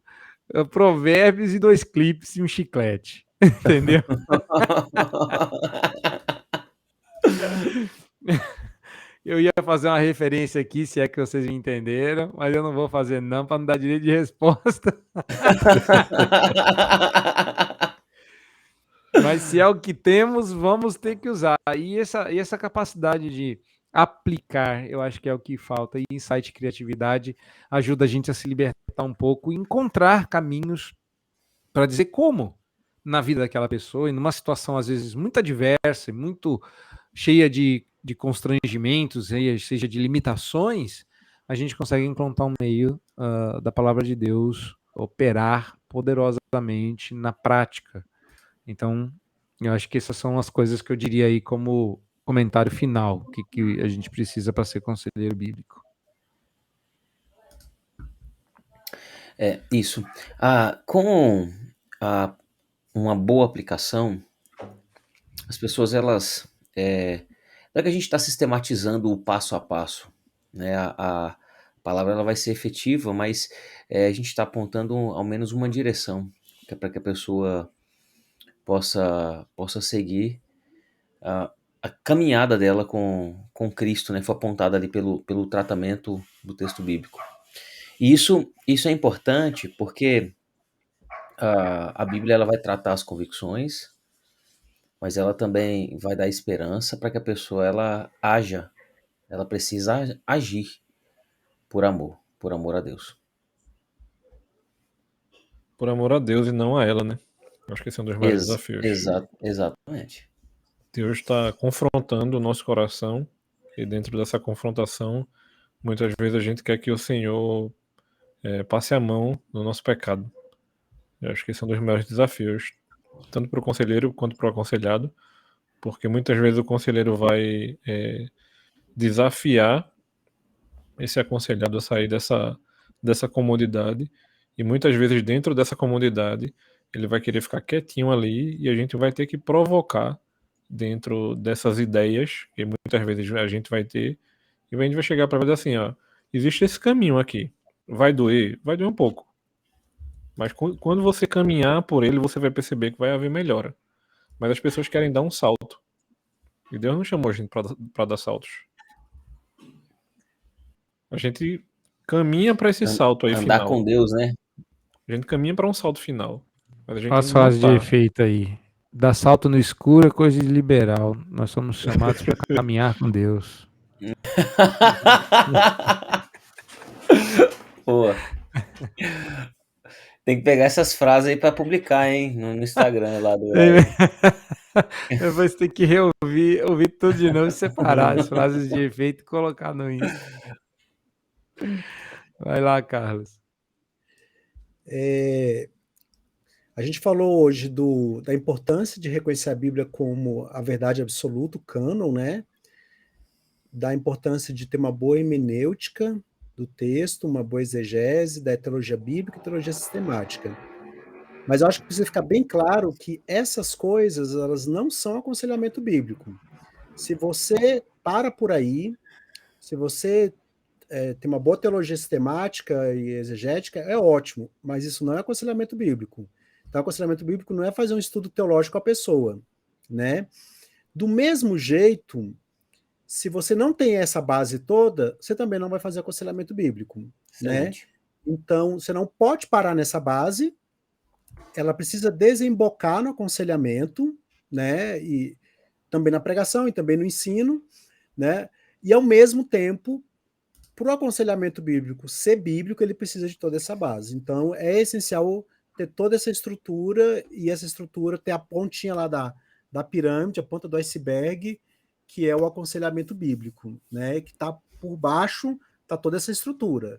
provérbios e 2 clipes e um chiclete. Entendeu? Eu ia fazer uma referência aqui, se é que vocês me entenderam, mas eu não vou fazer não, para não dar direito de resposta. Mas se é o que temos, vamos ter que usar. E essa capacidade de aplicar, eu acho que é o que falta. E insight e criatividade ajuda a gente a se libertar um pouco e encontrar caminhos para dizer como na vida daquela pessoa, e numa situação às vezes muito adversa, muito cheia de constrangimentos, seja de limitações, a gente consegue encontrar um meio da palavra de Deus operar poderosamente na prática. Então, eu acho que essas são as coisas que eu diria aí como comentário final, que a gente precisa para ser conselheiro bíblico. Isso. Com uma boa aplicação, as pessoas, elas... não é que a gente está sistematizando o passo a passo, né? A palavra ela vai ser efetiva, mas a gente está apontando ao menos uma direção, que é para que a pessoa possa seguir a caminhada dela com Cristo, né? Foi apontada ali pelo tratamento do texto bíblico. E isso é importante porque a Bíblia ela vai tratar as convicções, mas ela também vai dar esperança para que a pessoa ela haja. Ela precisa agir por amor a Deus. Por amor a Deus e não a ela, né? Acho que esse é um dos maiores desafios. Exatamente. Deus está confrontando o nosso coração e dentro dessa confrontação, muitas vezes a gente quer que o Senhor passe a mão no nosso pecado. Eu acho que esse é um dos maiores desafios, tanto para o conselheiro quanto para o aconselhado, porque muitas vezes o conselheiro vai desafiar esse aconselhado a sair dessa comodidade, e muitas vezes dentro dessa comodidade ele vai querer ficar quietinho ali e a gente vai ter que provocar dentro dessas ideias que muitas vezes a gente vai ter, e a gente vai chegar para dizer assim, ó, existe esse caminho aqui, vai doer um pouco, mas quando você caminhar por ele, você vai perceber que vai haver melhora. Mas as pessoas querem dar um salto, e Deus não chamou a gente para dar saltos. A gente caminha para esse salto aí Andar final. com Deus, né? A gente caminha para um salto final. Mas a gente Olha as frases de efeito aí. Dar salto no escuro é coisa de liberal. Nós somos chamados para caminhar com Deus. Pô. Tem que pegar essas frases aí para publicar, hein? No Instagram lá do... Depois tem que ouvir tudo de novo e separar as frases de efeito e colocar no Insta. Vai lá, Carlos. A gente falou hoje da importância de reconhecer a Bíblia como a verdade absoluta, o cânon, né? Da importância de ter uma boa hermenêutica do texto, uma boa exegese da teologia bíblica e teologia sistemática. Mas eu acho que precisa ficar bem claro que essas coisas, elas não são aconselhamento bíblico. Se você para por aí, se você tem uma boa teologia sistemática e exegética, é ótimo, mas isso não é aconselhamento bíblico. Então, aconselhamento bíblico não é fazer um estudo teológico com a pessoa, né? Do mesmo jeito, se você não tem essa base toda, você também não vai fazer aconselhamento bíblico, Excelente. né? Então, você não pode parar nessa base, ela precisa desembocar no aconselhamento, né? também na pregação e também no ensino, né? E ao mesmo tempo, para o aconselhamento bíblico ser bíblico, ele precisa de toda essa base. Então, é essencial ter toda essa estrutura, e essa estrutura ter a pontinha lá da pirâmide, a ponta do iceberg, que é o aconselhamento bíblico, né? Que está por baixo, está toda essa estrutura,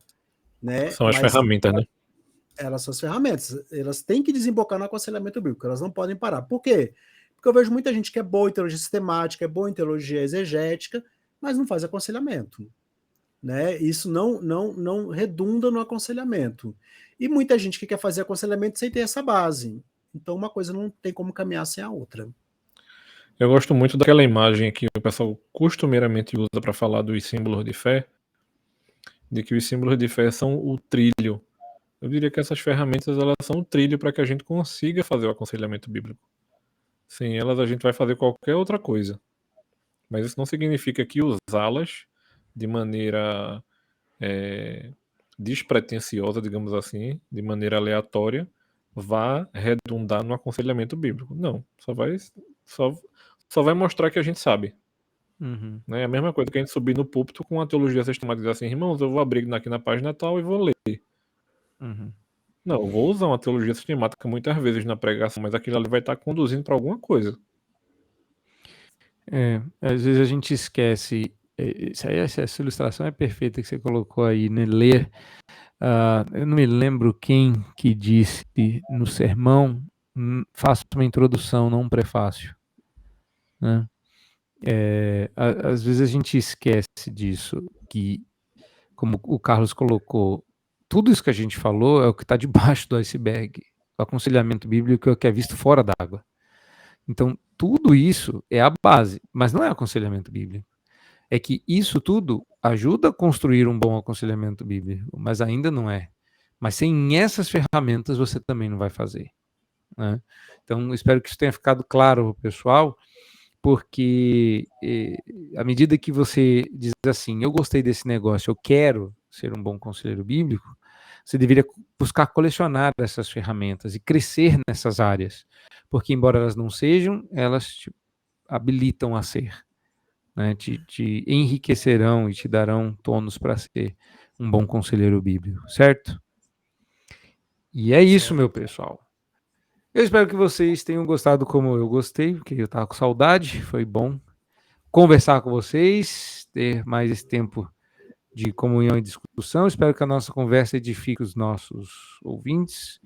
né? São as ferramentas, né? Elas são as ferramentas, elas têm que desembocar no aconselhamento bíblico, elas não podem parar. Por quê? Porque eu vejo muita gente que é boa em teologia sistemática, é boa em teologia exegética, mas não faz aconselhamento, né? Isso não redunda no aconselhamento. E muita gente que quer fazer aconselhamento sem ter essa base. Então uma coisa não tem como caminhar sem a outra. Eu gosto muito daquela imagem que o pessoal costumeiramente usa para falar dos símbolos de fé, de que os símbolos de fé são o trilho. Eu diria que essas ferramentas, elas são o trilho para que a gente consiga fazer o aconselhamento bíblico. Sem elas, a gente vai fazer qualquer outra coisa. Mas isso não significa que usá-las de maneira despretensiosa, digamos assim, de maneira aleatória, vá redundar no aconselhamento bíblico. Não, só vai mostrar que a gente sabe. Uhum. Né? É a mesma coisa que a gente subir no púlpito com a teologia sistemática assim, irmãos, eu vou abrir aqui na página tal e vou ler. Uhum. Não, eu vou usar uma teologia sistemática muitas vezes na pregação, mas aquilo ali vai estar conduzindo para alguma coisa. Às vezes a gente esquece. Essa ilustração é perfeita que você colocou aí, né? Ler. Eu não me lembro quem que disse no sermão, faça uma introdução, não um prefácio. Né? Às vezes a gente esquece disso, que, como o Carlos colocou, tudo isso que a gente falou é o que está debaixo do iceberg. O aconselhamento bíblico é o que é visto fora d'água. Então, tudo isso é a base, mas não é aconselhamento bíblico. É que isso tudo ajuda a construir um bom aconselhamento bíblico, mas ainda não é. Mas sem essas ferramentas você também não vai fazer. Né? Então, espero que isso tenha ficado claro, pessoal, porque à medida que você diz assim, eu gostei desse negócio, eu quero ser um bom conselheiro bíblico, você deveria buscar colecionar essas ferramentas e crescer nessas áreas, porque embora elas não sejam, elas te habilitam a ser, né? Te enriquecerão e te darão tônus para ser um bom conselheiro bíblico, certo? E é isso, meu pessoal. Eu espero que vocês tenham gostado como eu gostei, porque eu estava com saudade, foi bom conversar com vocês, ter mais esse tempo de comunhão e discussão. Espero que a nossa conversa edifique os nossos ouvintes.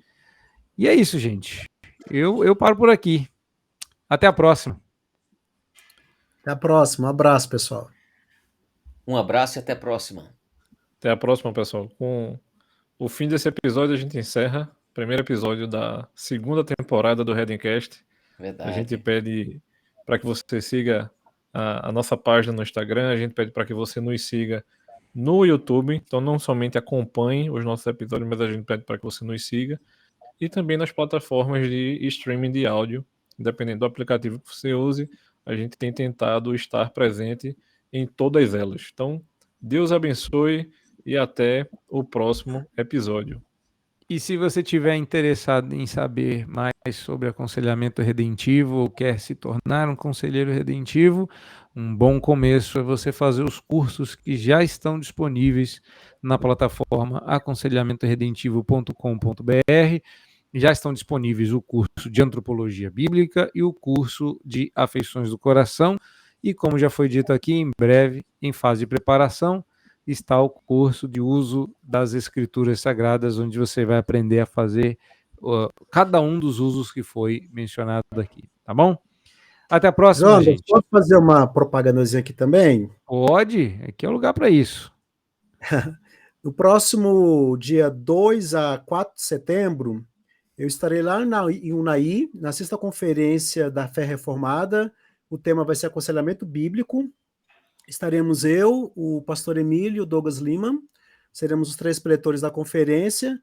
E é isso, gente. Eu paro por aqui. Até a próxima. Até a próxima. Um abraço, pessoal. Um abraço e até a próxima. Até a próxima, pessoal. Com o fim desse episódio, a gente encerra o primeiro episódio da segunda temporada do Redencast. Verdade. A gente pede para que você siga a nossa página no Instagram, a gente pede para que você nos siga no YouTube, então não somente acompanhe os nossos episódios, mas a gente pede para que você nos siga, e também nas plataformas de streaming de áudio, independente do aplicativo que você use, a gente tem tentado estar presente em todas elas. Então, Deus abençoe e até o próximo episódio. E se você tiver interessado em saber mais sobre aconselhamento redentivo ou quer se tornar um conselheiro redentivo, um bom começo é você fazer os cursos que já estão disponíveis na plataforma aconselhamentoredentivo.com.br. Já estão disponíveis o curso de Antropologia Bíblica e o curso de Afeições do Coração. E como já foi dito aqui, em breve, em fase de preparação, está o curso de uso das Escrituras Sagradas, onde você vai aprender a fazer cada um dos usos que foi mencionado aqui, tá bom? Até a próxima, Jonas, gente. posso fazer uma propagandazinha aqui também? Pode, aqui é o lugar para isso. No próximo dia 2 a 4 de setembro, eu estarei lá em Unai, na sexta conferência da Fé Reformada. O tema vai ser aconselhamento bíblico. Estaremos eu, o pastor Emílio e o Douglas Lima. Seremos os 3 preletores da conferência.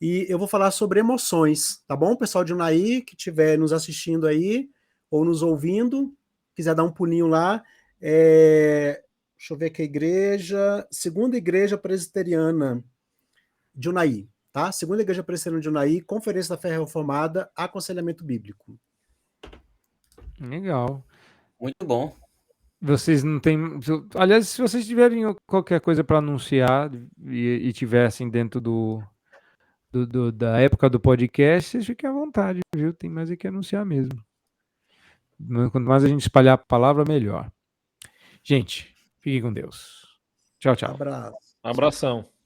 E eu vou falar sobre emoções, tá bom? Pessoal de Unai, que estiver nos assistindo aí, ou nos ouvindo, quiser dar um pulinho lá. Deixa eu ver aqui a igreja. Segunda Igreja Presbiteriana de Unai, tá? Segunda Igreja Presbiteriana de Unai, Conferência da Fé Reformada, Aconselhamento Bíblico. Legal. Muito bom. Vocês não têm. Aliás, se vocês tiverem qualquer coisa para anunciar e tivessem dentro da época do podcast, vocês fiquem à vontade, viu? Tem mais é que anunciar mesmo. Quanto mais a gente espalhar a palavra, melhor. Gente, fiquem com Deus. Tchau, tchau. Abraço. Abração.